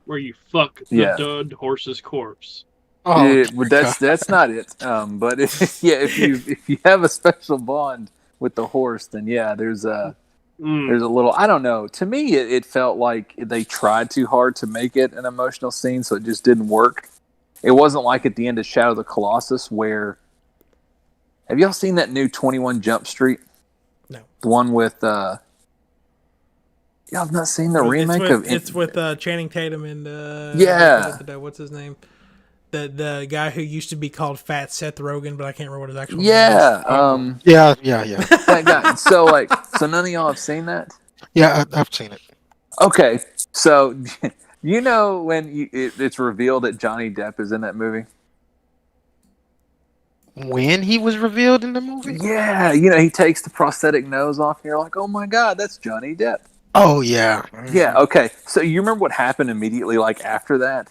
Where you fuck the Yeah. dead horse's corpse. Oh, But that's not it. But if you have a special bond with the horse, then yeah, there's a little. I don't know. To me, it felt like they tried too hard to make it an emotional scene, so it just didn't work. It wasn't like at the end of Shadow of the Colossus where. Have y'all seen that new 21 Jump Street? No. The one with. Y'all have not seen the remake of. It's with Channing Tatum and Yeah. what's his name? The guy who used to be called Fat Seth Rogen, but I can't remember what his actual name is. Yeah. yeah. That guy. So none of y'all have seen that? Yeah, I've seen it. Okay, so you know when it's revealed that Johnny Depp is in that movie? When he was revealed in the movie? Yeah, he takes the prosthetic nose off, and you're like, oh my god, that's Johnny Depp. Oh, yeah. Yeah, okay. So you remember what happened immediately after that?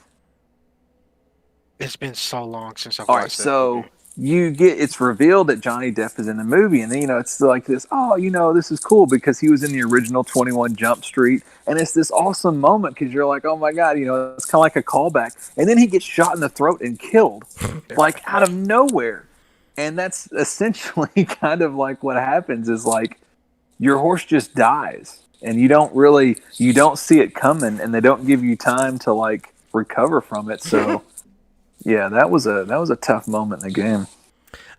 It's been so long since I've All watched right, that so movie. it's revealed that Johnny Depp is in the movie, and then it's like this. Oh, this is cool because he was in the original 21 Jump Street, and it's this awesome moment because you're like, oh my god, it's kind of like a callback, and then he gets shot in the throat and killed, like out of nowhere, and that's essentially kind of like what happens is like your horse just dies, and you don't see it coming, and they don't give you time to like recover from it, so. Yeah, that was a tough moment in the game.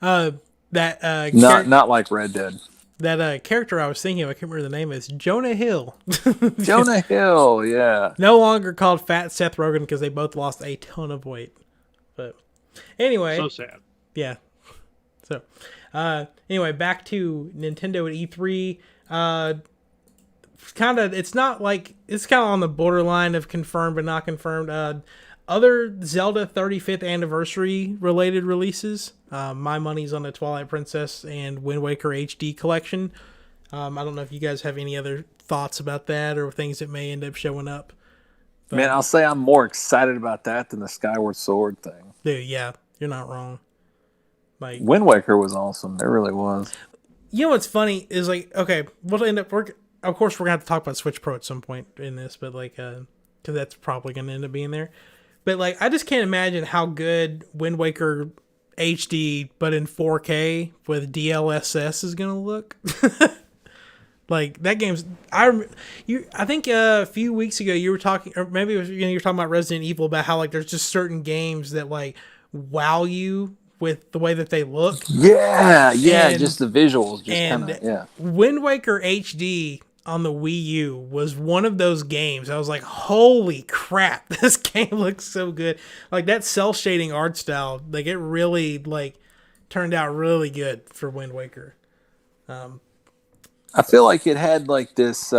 Not like Red Dead. That character I was thinking of, I can't remember the name, is Jonah Hill. Jonah Hill, yeah. No longer called Fat Seth Rogen because they both lost a ton of weight. But anyway, So sad. yeah. So anyway, back to Nintendo at E3. It's kind of on the borderline of confirmed but not confirmed. Other Zelda 35th anniversary related releases. My money's on the Twilight Princess and Wind Waker HD collection. I don't know if you guys have any other thoughts about that or things that may end up showing up. But, Man, I'll say I'm more excited about that than the Skyward Sword thing. dude, yeah, you're not wrong. Like, Wind Waker was awesome. It really was. you know what's funny is like, okay, we'll end up of course we're gonna have to talk about Switch Pro at some point in this, but like, because that's probably gonna end up being there. But like, I just can't imagine how good Wind Waker HD, but in 4K with DLSS is gonna look. Like that game's, I think a few weeks ago you were talking, or maybe it was, you were talking about Resident Evil, about how like there's just certain games that like wow you with the way that they look. Yeah, And- just the visuals, just and kind of, yeah. Wind Waker HD on the Wii U was one of those games. I was like, holy crap, this game looks so good. Like that cell shading art style, like it really like turned out really good for Wind Waker. I feel like it had like this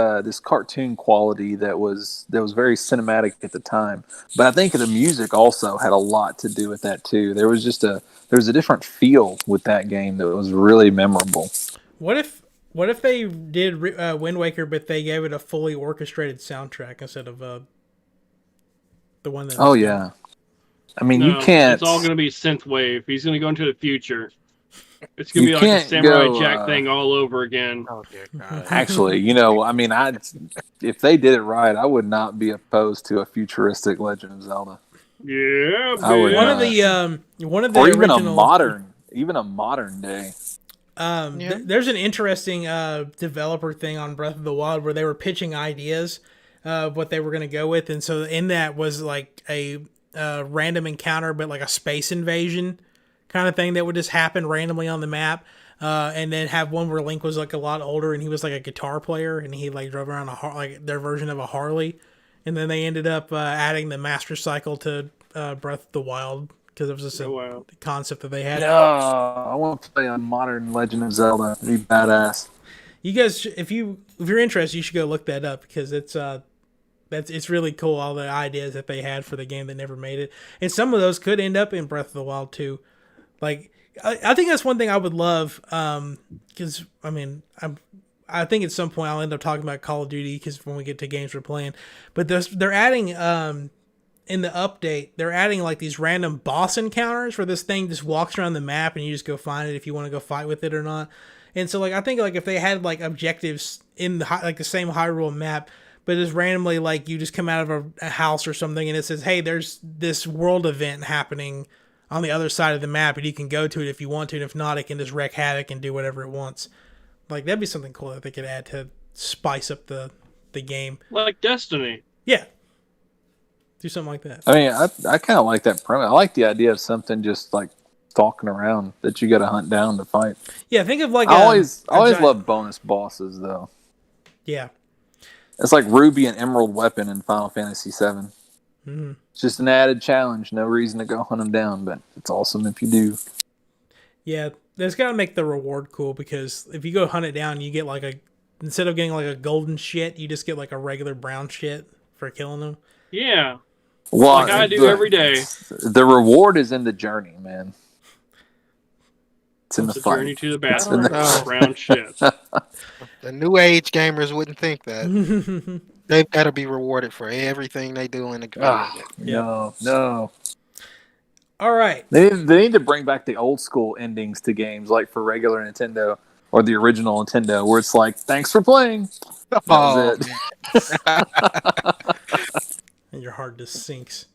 cartoon quality that was very cinematic at the time. But I think the music also had a lot to do with that too. There was a different feel with that game that was really memorable. What if they did Wind Waker, but they gave it a fully orchestrated soundtrack instead of the one that? Oh yeah, I mean No, you can't. It's all going to be synthwave. He's going to go into the future. It's gonna You be like a can't Samurai go, Jack thing all over again. Oh dear God. Actually, I mean, if they did it right, I would not be opposed to a futuristic Legend of Zelda. Yeah, I would one bitch. of the or even original a modern day. Yeah. There's an interesting developer thing on Breath of the Wild where they were pitching ideas of what they were going to go with, and so in that was like a random encounter, but like a space invasion kind of thing that would just happen randomly on the map. And then have one where Link was like a lot older and he was like a guitar player and he like drove around like their version of a Harley, and then they ended up adding the Master Cycle to Breath of the Wild because it was just a concept that they had. No, I want to play a modern Legend of Zelda. It'd be badass. You guys, if you're interested, you should go look that up because it's really cool. All the ideas that they had for the game that never made it, and some of those could end up in Breath of the Wild too. Like I think that's one thing I would love. Because I mean I think at some point I'll end up talking about Call of Duty because when we get to games we're playing, but they're adding in the update, they're adding like these random boss encounters where this thing just walks around the map and you just go find it if you want to go fight with it or not. And so like I think like if they had like objectives in the same Hyrule map, but just randomly like you just come out of a house or something and it says, hey, there's this world event happening on the other side of the map and you can go to it if you want to, and if not, it can just wreak havoc and do whatever it wants. Like that'd be something cool that they could add to spice up the game. Like Destiny. Yeah. Do something like that. I mean, I kind of like that premise. I like the idea of something just like stalking around that you got to hunt down to fight. Yeah, think of like I always giant... love bonus bosses though. Yeah, it's like Ruby and Emerald weapon in Final Fantasy VII. Mm-hmm. It's just an added challenge. No reason to go hunt them down, but it's awesome if you do. Yeah, there's got to make the reward cool because if you go hunt it down, you get like instead of getting like a golden shit, you just get like a regular brown shit for killing them. Yeah. Well, like I do every day. The reward is in the journey, man. It's in the fight. Journey to the bathroom. Brown shit. The new age gamers wouldn't think that. They've got to be rewarded for everything they do in the game. No. All right. They need to bring back the old school endings to games, like for regular Nintendo or the original Nintendo, where it's like, "Thanks for playing." That was it. And your heart just sinks.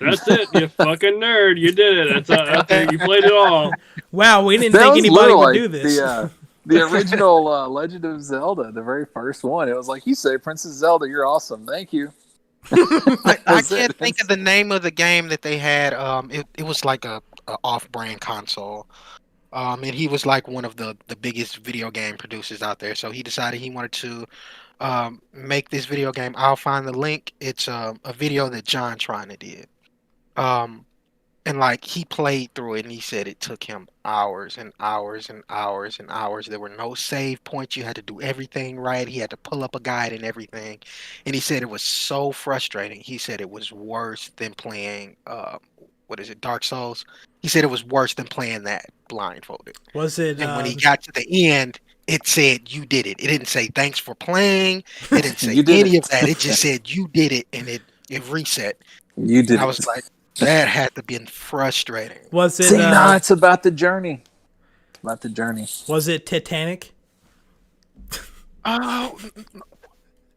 That's it, you fucking nerd. You did it. That's you played it all. Wow, we didn't think anybody would do this. The original Legend of Zelda, the very first one. It was like, you say, Princess Zelda, you're awesome. Thank you. I can't think of the name of the game that they had. It was like a off-brand console. And he was like one of the biggest video game producers out there. So he decided he wanted to make this video game. I'll find the link. It's a video that John Trina did. And like he played through it and he said it took him hours and hours and hours and hours. There were no save points. You had to do everything right. He had to pull up a guide and everything. And he said it was so frustrating. He said it was worse than playing Dark Souls. He said it was worse than playing that blindfolded. Was it? And when he got to the end, it said you did it. It didn't say thanks for playing. It didn't say any of that. It just said you did it, and it reset. You did. And I was like, that had to be frustrating. Was it? See, no, it's about the journey. It's about the journey. Was it Titanic? Oh,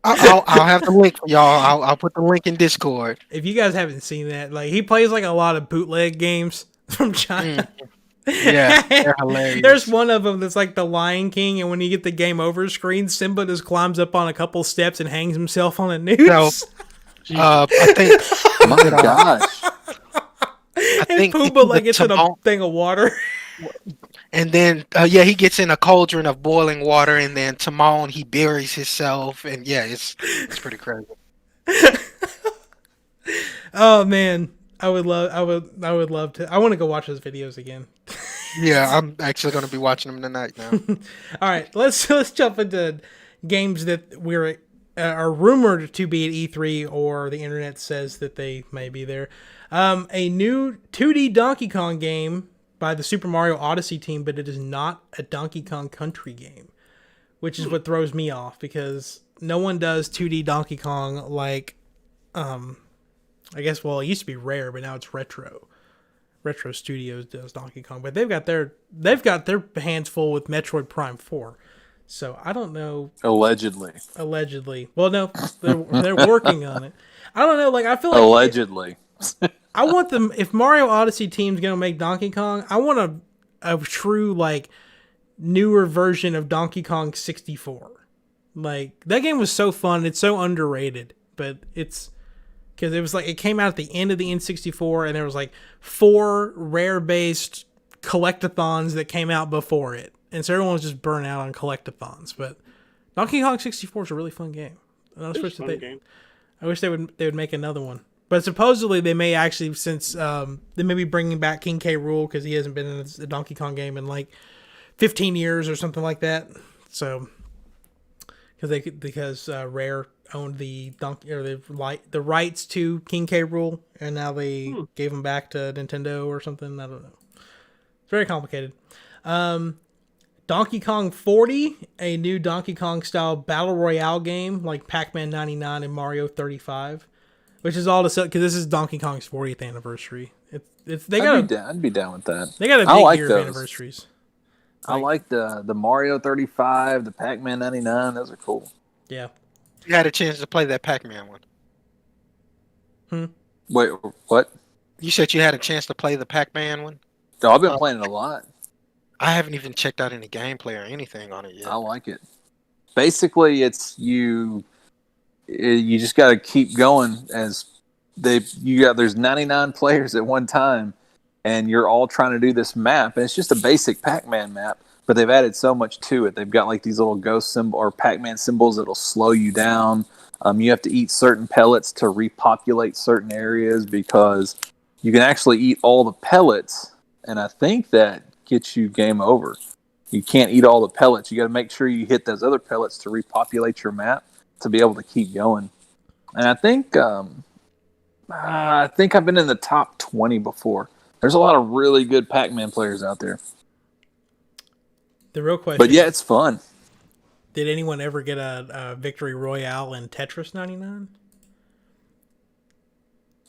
I'll have the link for y'all. I'll put the link in Discord. If you guys haven't seen that, like he plays like a lot of bootleg games from China. Yeah, they're hilarious. There's one of them that's like the Lion King, and when you get the game over screen, Simba just climbs up on a couple steps and hangs himself on a noose. I think. Oh my gosh. I think Pumbaa like gets in a thing of water. And then, he gets in a cauldron of boiling water, and then Timon, he buries himself, and it's pretty crazy. Oh man, I would love to. I want to go watch those videos again. Yeah, I'm actually going to be watching them tonight now. All right, let's jump into games that are rumored to be at E3 or the internet says that they may be there. A new 2D Donkey Kong game by the Super Mario Odyssey team, but it is not a Donkey Kong Country game, which is what throws me off because no one does 2D Donkey Kong like, I guess, well, it used to be Rare, but now it's Retro. Retro Studios does Donkey Kong, but they've got their hands full with Metroid Prime 4. So I don't know. Allegedly. Well, no, they're working on it. I don't know. Like I feel like Allegedly. I want them. If Mario Odyssey team's gonna make Donkey Kong, I want a true like newer version of Donkey Kong 64. Like that game was so fun. It's so underrated, but it's because it was like it came out at the end of the N64, and there was like 4 rare based collectathons that came out before it, and so everyone was just burnt out on collectathons. But Donkey Kong 64 is a really fun game. And I wish they would make another one. But supposedly they may actually, since they may be bringing back King K. Rool because he hasn't been in a Donkey Kong game in like 15 years or something like that. So because Rare owned the the rights to King K. Rool, and now they gave them back to Nintendo or something. I don't know. It's very complicated. Donkey Kong 40, a new Donkey Kong style battle royale game like Pac-Man 99 and Mario 35, which is all to sell because this is Donkey Kong's 40th anniversary. I'd be down with that. They got a big year of anniversaries. I like the Mario 35, the Pac-Man 99. Those are cool. Yeah. You had a chance to play that Pac-Man one. Wait, what? You said you had a chance to play the Pac-Man one? Oh, I've been playing it a lot. I haven't even checked out any gameplay or anything on it yet. I like it. Basically, it's you just got to keep going as there's 99 players at one time, and you're all trying to do this map, and it's just a basic Pac-Man map, but they've added so much to it. They've got like these little ghost symbol or Pac-Man symbols that'll slow you down. You have to eat certain pellets to repopulate certain areas because you can actually eat all the pellets, and I think that gets you game over. You can't eat all the pellets. You got to make sure you hit those other pellets to repopulate your map to be able to keep going. And I think I've been in the top 20 before. There's a lot of really good Pac-Man players out there. The real question, but yeah, it's fun. Did anyone ever get a victory royale in Tetris 99?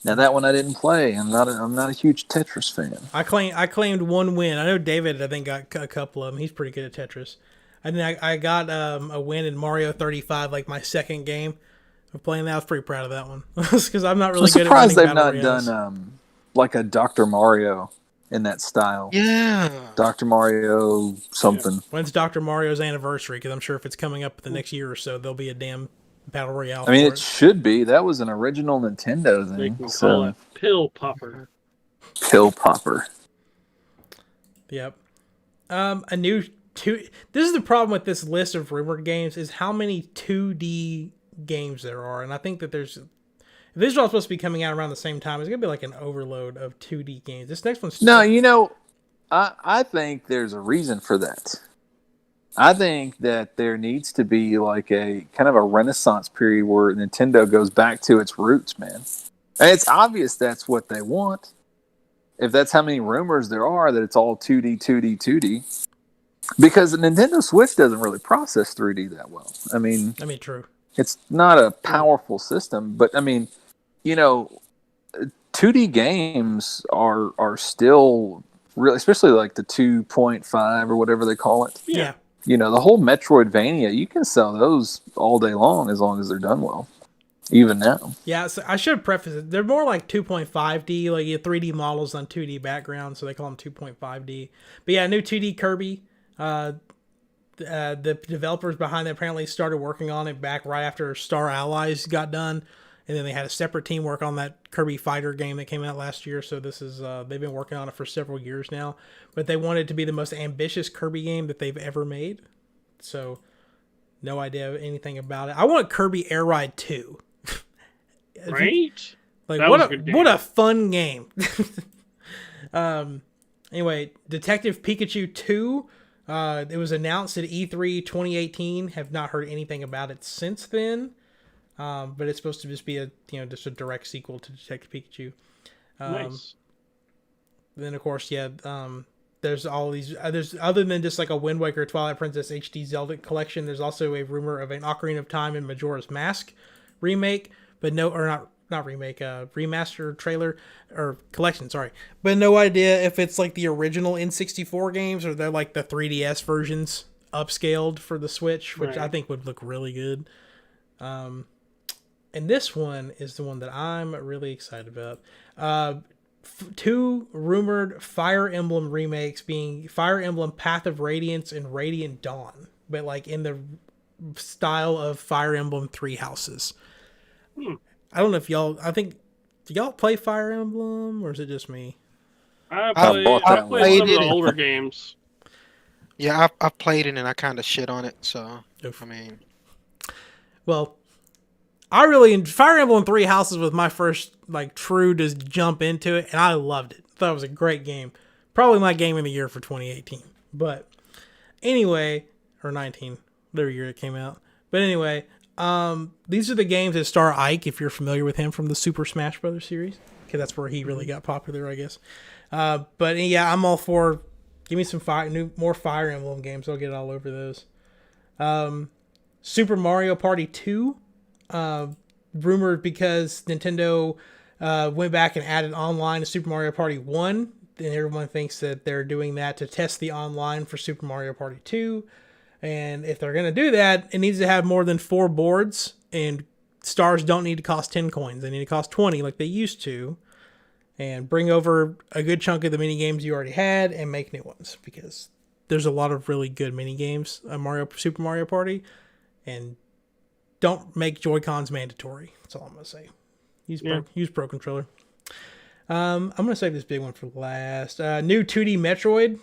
Now that one I didn't play. I'm not a huge Tetris fan. I claimed one win. I know David, I think, got a couple of them. He's pretty good at Tetris. And then I got a win in Mario 35, like my second game of playing that. I was pretty proud of that one because I'm not really good at running surprised they've not royales. done like a Dr. Mario in that style. Yeah, Dr. Mario something. Yeah. When's Dr. Mario's anniversary? Because I'm sure if it's coming up the next year or so, there'll be a damn battle royale. I mean, it should be. That was an original Nintendo thing. They can call it Pill Popper. Pill Popper. Yep. This is the problem with this list of rumored games is how many 2D games there are, and I think that if these are all supposed to be coming out around the same time, it's gonna be like an overload of 2D games. This next one's I think there's a reason for that. I think that there needs to be like a kind of a renaissance period where Nintendo goes back to its roots, man. And it's obvious that's what they want. If that's how many rumors there are that it's all 2D. Because the Nintendo Switch doesn't really process 3D that well. I mean, true. It's not a powerful system, but I mean, 2D games are still really, especially like the 2.5 or whatever they call it. Yeah. The whole Metroidvania, you can sell those all day long as they're done well. Even now. Yeah, so I should preface it. They're more like 2.5D, like 3D models on 2D background, so they call them 2.5D. But yeah, new 2D Kirby. The developers behind it apparently started working on it back right after Star Allies got done, and then they had a separate team work on that Kirby Fighter game that came out last year. So this is they've been working on it for several years now, but they want it to be the most ambitious Kirby game that they've ever made. So no idea anything about it. I want Kirby Air Ride 2. Right? Like what a fun game. Anyway, Detective Pikachu 2. It was announced at E3 2018. Have not heard anything about it since then. But it's supposed to just be just a direct sequel to Detective Pikachu. Nice. Then of course, there's all these. There's other than just like a Wind Waker, Twilight Princess HD Zelda collection. There's also a rumor of an Ocarina of Time and Majora's Mask remake, but not not remake, remaster trailer or collection. Sorry, but no idea if it's like the original N64 games or they're like the 3DS versions upscaled for the Switch, which I think would look really good. And this one is the one that I'm really excited about. Two rumored Fire Emblem remakes being Fire Emblem Path of Radiance and Radiant Dawn, but like in the style of Fire Emblem Three Houses. I don't know if y'all. Do y'all play Fire Emblem or is it just me? I played played some of the older games. Yeah, I've played it and I kind of shit on it. So Oof. I mean, well, I really Fire Emblem Three Houses was my first like true just jump into it, and I loved it. Thought it was a great game. Probably my game of the year for 2018. But anyway, or 19, whatever year it came out. But anyway, these are the games that star Ike, if you're familiar with him from the Super Smash Brothers series, because that's where he really got popular, I guess. But yeah, I'm all for give me some more Fire Emblem games. I'll get all over those. Super Mario Party 2. Rumored because Nintendo went back and added online to Super Mario Party 1. And everyone thinks that they're doing that to test the online for Super Mario Party 2. And if they're going to do that, it needs to have more than 4 boards. And stars don't need to cost 10 coins. They need to cost 20 like they used to. And bring over a good chunk of the mini games you already had and make new ones. Because there's a lot of really good mini games on Super Mario Party. And don't make Joy-Cons mandatory. That's all I'm going to say. Use Pro Controller. I'm going to save this big one for last. New 2D Metroid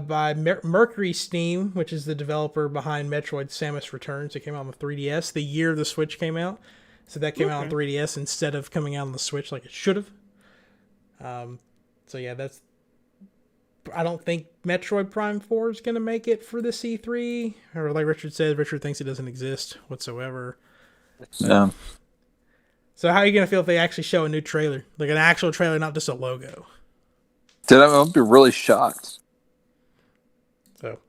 by Mercury Steam, which is the developer behind Metroid Samus Returns. It came out on the 3DS the year the Switch came out. So that came out on 3DS instead of coming out on the Switch like it should have. So yeah, that's... I don't think Metroid Prime 4 is going to make it for the C3. Or like Richard says, Richard thinks it doesn't exist whatsoever. Yeah. So how are you going to feel if they actually show a new trailer? Like an actual trailer, not just a logo? I'll be really shocked. So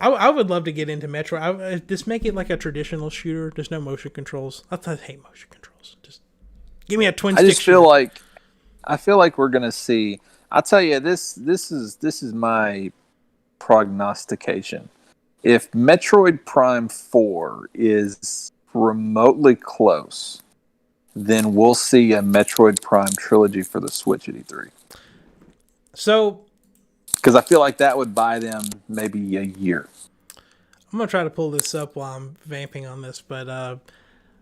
I would love to get into Metroid. Just make it like a traditional shooter. There's no motion controls. I hate motion controls. Just give me a twin stick. I feel like we're going to see... I'll tell you, this is my prognostication. If Metroid Prime 4 is remotely close, then we'll see a Metroid Prime trilogy for the Switch at E3. So, because I feel like that would buy them maybe a year. I'm going to try to pull this up while I'm vamping on this, but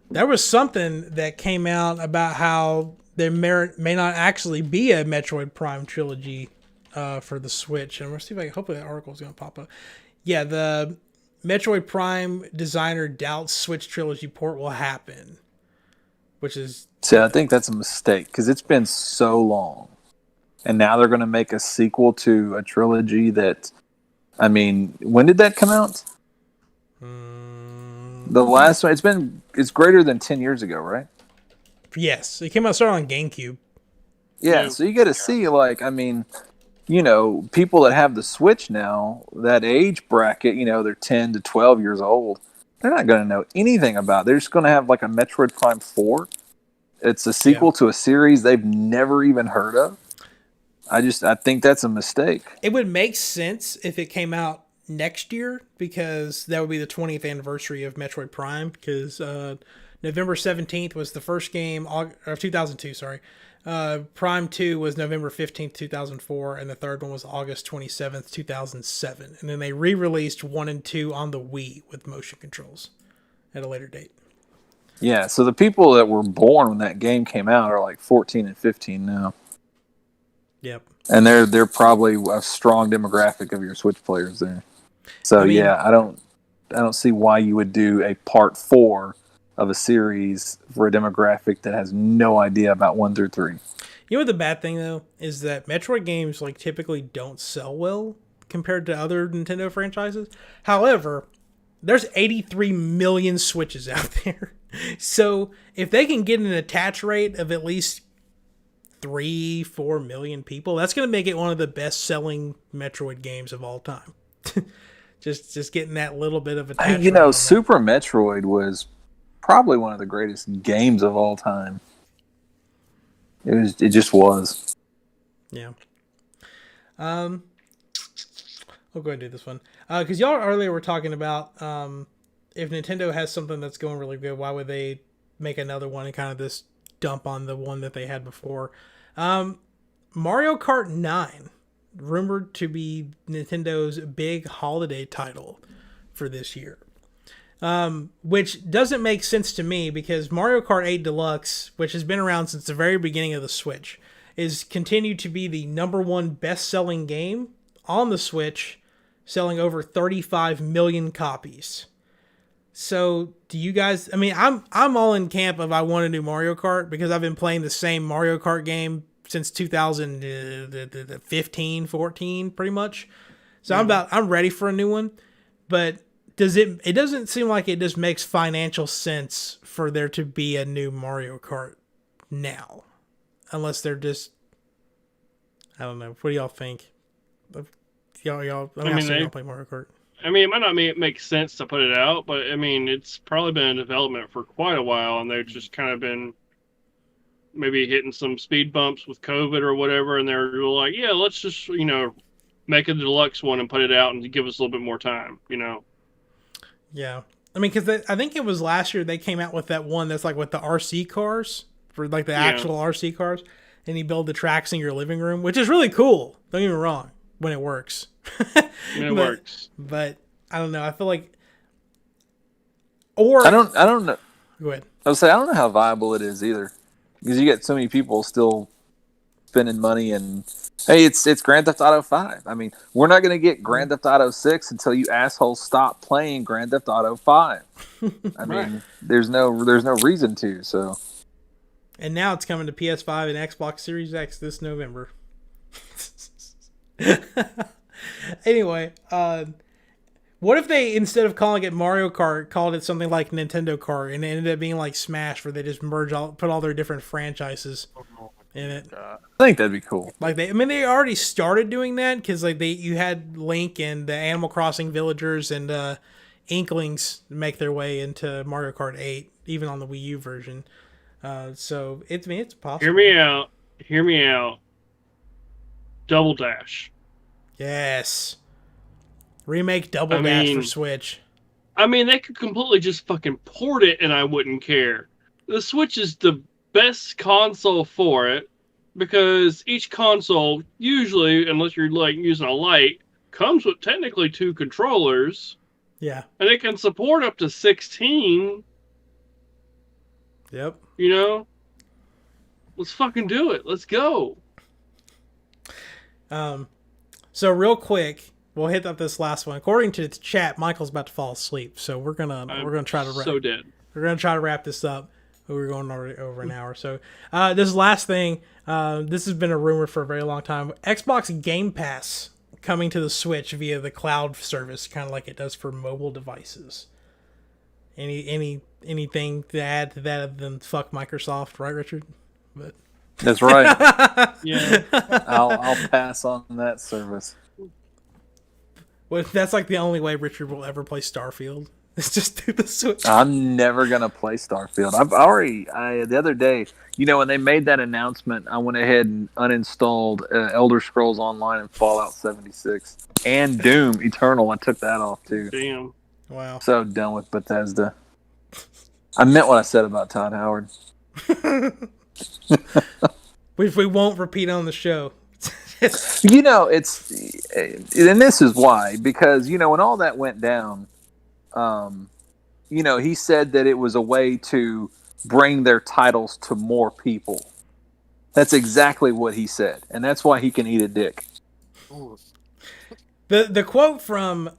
there was something that came out about how there may not actually be a Metroid Prime trilogy for the Switch. And we'll see if I can... Hopefully that article is going to pop up. Yeah, the Metroid Prime designer doubts Switch trilogy port will happen. Which is... See, I think that's a mistake because it's been so long. And now they're going to make a sequel to a trilogy that... I mean, when did that come out? The last one... It's greater than 10 years ago, right? Yes, it started on GameCube. Yeah, so you got to see, like, I mean, you know, people that have the Switch now, that age bracket, you know, they're 10 to 12 years old. They're not going to know anything about it. They're just going to have, like, a Metroid Prime 4. It's a sequel to a series they've never even heard of. I think that's a mistake. It would make sense if it came out next year because that would be the 20th anniversary of Metroid Prime because... November 17th was the first game, or 2002, sorry. Prime 2 was November 15th, 2004, and the third one was August 27th, 2007. And then they re-released 1 and 2 on the Wii with motion controls at a later date. Yeah, so the people that were born when that game came out are like 14 and 15 now. Yep. And they're probably a strong demographic of your Switch players there. So I don't see why you would do a part 4 of a series for a demographic that has no idea about 1 through 3. You know what the bad thing though is that Metroid games like typically don't sell well compared to other Nintendo franchises. However, there's 83 million Switches out there. So if they can get an attach rate of at least 3-4 million people, that's going to make it one of the best selling Metroid games of all time. just getting that little bit of attach rate. You know, Super Metroid was probably one of the greatest games of all time. It just was. Yeah. I'll go ahead and do this one. Because y'all earlier were talking about if Nintendo has something that's going really good, why would they make another one and kind of this dump on the one that they had before? Mario Kart 9, rumored to be Nintendo's big holiday title for this year. Which doesn't make sense to me because Mario Kart 8 Deluxe, which has been around since the very beginning of the Switch, is continued to be the #1 best-selling game on the Switch, selling over 35 million copies. So, do you guys? I mean, I'm all in camp of I want a new Mario Kart because I've been playing the same Mario Kart game since 2015, 14, pretty much. So I'm ready for a new one, but it doesn't seem like it just makes financial sense for there to be a new Mario Kart now, unless they're just, I don't know. What do y'all think? Y'all. I mean, y'all play Mario Kart. I mean, it might not make sense to put it out, but I mean, it's probably been in development for quite a while, and they've just kind of been maybe hitting some speed bumps with COVID or whatever, and they're like, yeah, let's just, make a deluxe one and put it out and give us a little bit more time, Yeah. I mean, because I think it was last year they came out with that one that's like with the RC cars, for like the actual RC cars, and you build the tracks in your living room, which is really cool. Don't get me wrong, when it works. Works. But I don't know. I feel like, or I don't know. Go ahead. I would say I don't know how viable it is either, because you get so many people still spending money, and hey, it's Grand Theft Auto 5. I mean, we're not going to get Grand Theft Auto 6 until you assholes stop playing Grand Theft Auto 5. I mean, there's no reason to. So, and now it's coming to PS5 and Xbox Series X this November. Anyway, what if they, instead of calling it Mario Kart, called it something like Nintendo Kart, and it ended up being like Smash, where they just put all their different franchises in it? I think that'd be cool. Like they already started doing that because like you had Link and the Animal Crossing villagers and Inklings make their way into Mario Kart 8, even on the Wii U version. So it's possible. Hear me out. Double Dash. Yes. Remake Double Dash for Switch. I mean, they could completely just fucking port it and I wouldn't care. The Switch is the best console for it because each console, usually, unless you're like using a Lite, comes with technically 2 controllers. Yeah. And it can support up to 16. Yep. Let's fucking do it. Let's go. So real quick, we'll hit up this last one. According to the chat, Michael's about to fall asleep, so we're gonna try to We're gonna try to wrap this up. We're going already over an hour. So this last thing, this has been a rumor for a very long time. Xbox Game Pass coming to the Switch via the cloud service, kind of like it does for mobile devices. Anything to add to that other than fuck Microsoft, right, Richard? But that's right. Yeah, I'll pass on that service. Well, that's like the only way Richard will ever play Starfield. It's just through the Switch. I'm never gonna play Starfield. The other day, when they made that announcement, I went ahead and uninstalled Elder Scrolls Online and Fallout 76 and Doom Eternal. I took that off too. Damn. Wow. So done with Bethesda. I meant what I said about Todd Howard. Which we won't repeat on the show. And this is why, because when all that went down, he said that it was a way to bring their titles to more people. That's exactly what he said, and that's why he can eat a dick. The quote from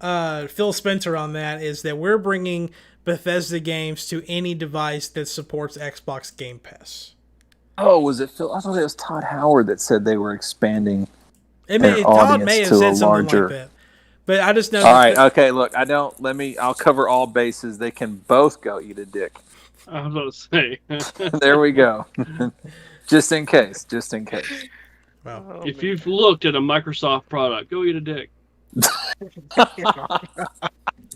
Phil Spencer on that is that we're bringing Bethesda games to any device that supports Xbox Game Pass. Oh, was it Phil? I thought it was Todd Howard that said they were expanding. Todd may have said something like that, but I just know. All right, okay. Look, I'll cover all bases. They can both go eat a dick. I was about to say. There we go. Just in case. Wow. If you've looked at a Microsoft product, go eat a dick.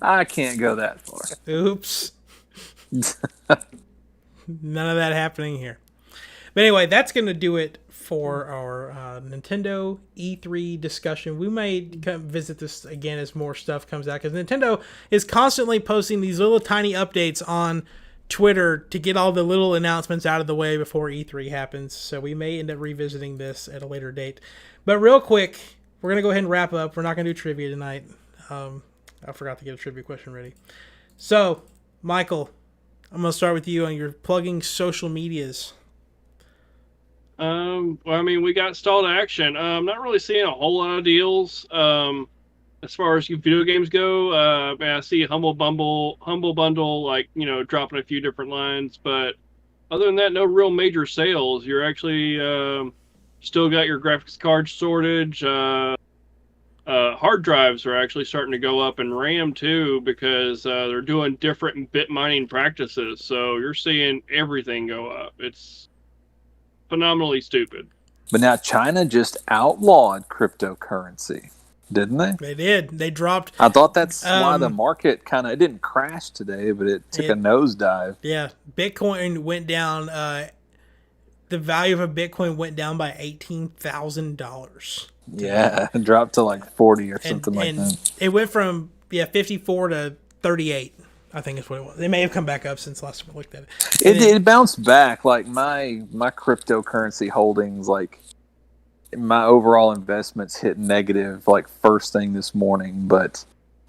I can't go that far. Oops. None of that happening here. But anyway, that's going to do it for our Nintendo E3 discussion. We may come visit this again as more stuff comes out, because Nintendo is constantly posting these little tiny updates on Twitter to get all the little announcements out of the way before E3 happens. So we may end up revisiting this at a later date. But real quick, we're going to go ahead and wrap up. We're not going to do trivia tonight. I forgot to get a trivia question ready. So, Michael, I'm going to start with you on your plugging social medias. Well, I mean, we got stalled action. I'm not really seeing a whole lot of deals. As far as video games go, I see Humble Bundle, like, dropping a few different lines, but other than that, no real major sales. You're actually still got your graphics card shortage. Hard drives are actually starting to go up, and RAM too, because they're doing different bit mining practices. So you're seeing everything go up. It's phenomenally stupid. But now China just outlawed cryptocurrency, didn't they? They did. They dropped. I thought that's why the market it didn't crash today, but it took a nosedive. Yeah, Bitcoin went down. The value of a Bitcoin went down by $18,000. Yeah, it dropped to like 40 or something like that. It went from 54 to 38. I think is what it was. They may have come back up since last time I looked at it. It bounced back. Like my cryptocurrency holdings, like my overall investments hit negative like first thing this morning. But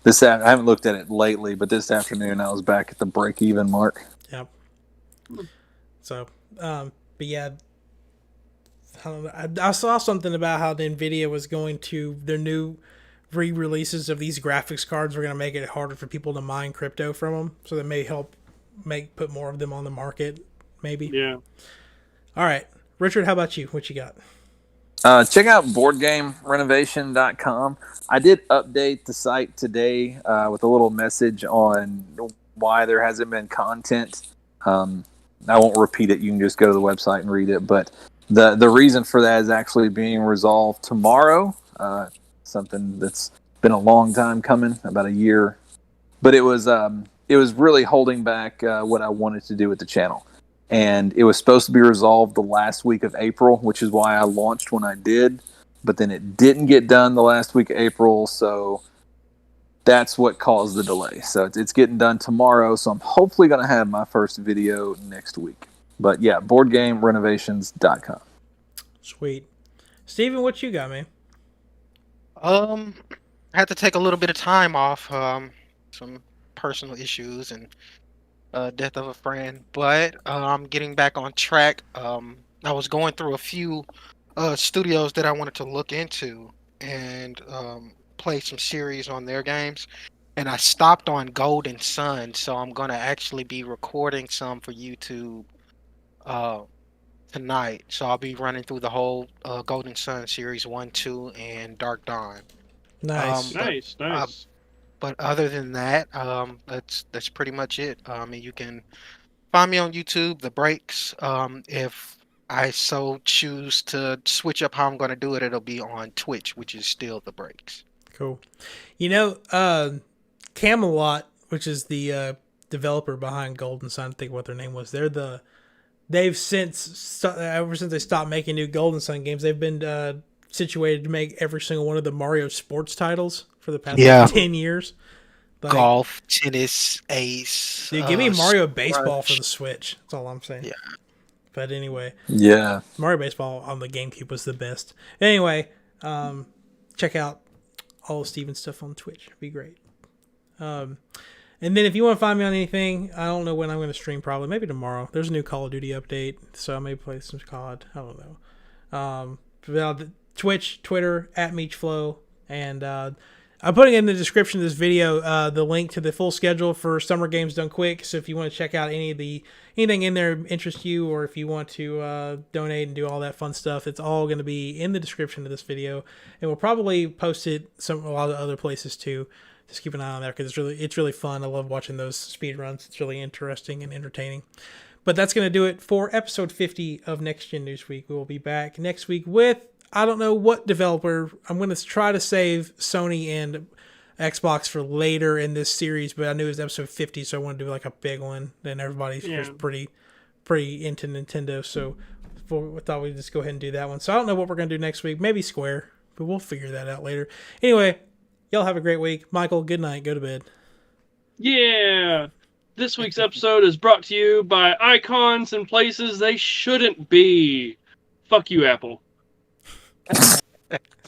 I haven't looked at it lately. But this afternoon I was back at the break even mark. Yep. So, but yeah, I don't know. I saw something about how the Nvidia was going to their new re-releases of these graphics cards were going to make it harder for people to mine crypto from them, so that may help put more of them on the market, maybe. Yeah. All right, Richard, how about you? What you got? Check out boardgamerenovation.com. I did update the site today with a little message on why there hasn't been content. I won't repeat it. You can just go to the website and read it. But the reason for that is actually being resolved tomorrow. Something that's been a long time coming, about a year. But it was really holding back what I wanted to do with the channel. And it was supposed to be resolved the last week of April, which is why I launched when I did. But then it didn't get done the last week of April, so that's what caused the delay. So it's getting done tomorrow, so I'm hopefully going to have my first video next week. But yeah, boardgamerenovations.com. Sweet. Steven, what you got, man? I had to take a little bit of time off, some personal issues and death of a friend, but I'm getting back on track. I was going through a few studios that I wanted to look into and play some series on their games, and I stopped on Golden Sun, so I'm going to actually be recording some for YouTube tonight. So I'll be running through the whole Golden Sun series 1, 2, and Dark Dawn. Nice. Nice. But other than that, that's pretty much it. You can find me on YouTube, The Breaks. If I so choose to switch up how I'm going to do it, it'll be on Twitch, which is still The Breaks. Cool. Camelot, which is the developer behind Golden Sun, I think what their name was. They've since, ever since they stopped making new Golden Sun games, they've been situated to make every single one of the Mario sports titles for the past 10 years. Like, golf, tennis, ace. Dude, give me Mario Baseball for the Switch. That's all I'm saying. Yeah. But anyway. Yeah. Mario Baseball on the GameCube was the best. Anyway, check out all of Steven's stuff on Twitch. It'd be great. And then if you want to find me on anything, I don't know when I'm going to stream, probably. Maybe tomorrow. There's a new Call of Duty update, so I may play some COD. I don't know. Twitch, Twitter, @MeechFlow, and I'm putting in the description of this video the link to the full schedule for Summer Games Done Quick. So if you want to check out anything in there interests you, or if you want to donate and do all that fun stuff, it's all going to be in the description of this video, and we'll probably post it a lot of other places too. Just keep an eye on there because it's really fun. I love watching those speed runs. It's really interesting and entertaining. But that's going to do it for episode 50 of Next Gen Newsweek. We will be back next week with, I don't know what developer. I'm going to try to save Sony and Xbox for later in this series, but I knew it was episode 50, so I want to do like a big one. Then everybody's just pretty into Nintendo. So we thought we'd just go ahead and do that one. So I don't know what we're going to do next week. Maybe Square, but we'll figure that out later. Anyway, y'all have a great week. Michael, good night. Go to bed. Yeah. This week's episode is brought to you by icons and places they shouldn't be. Fuck you, Apple.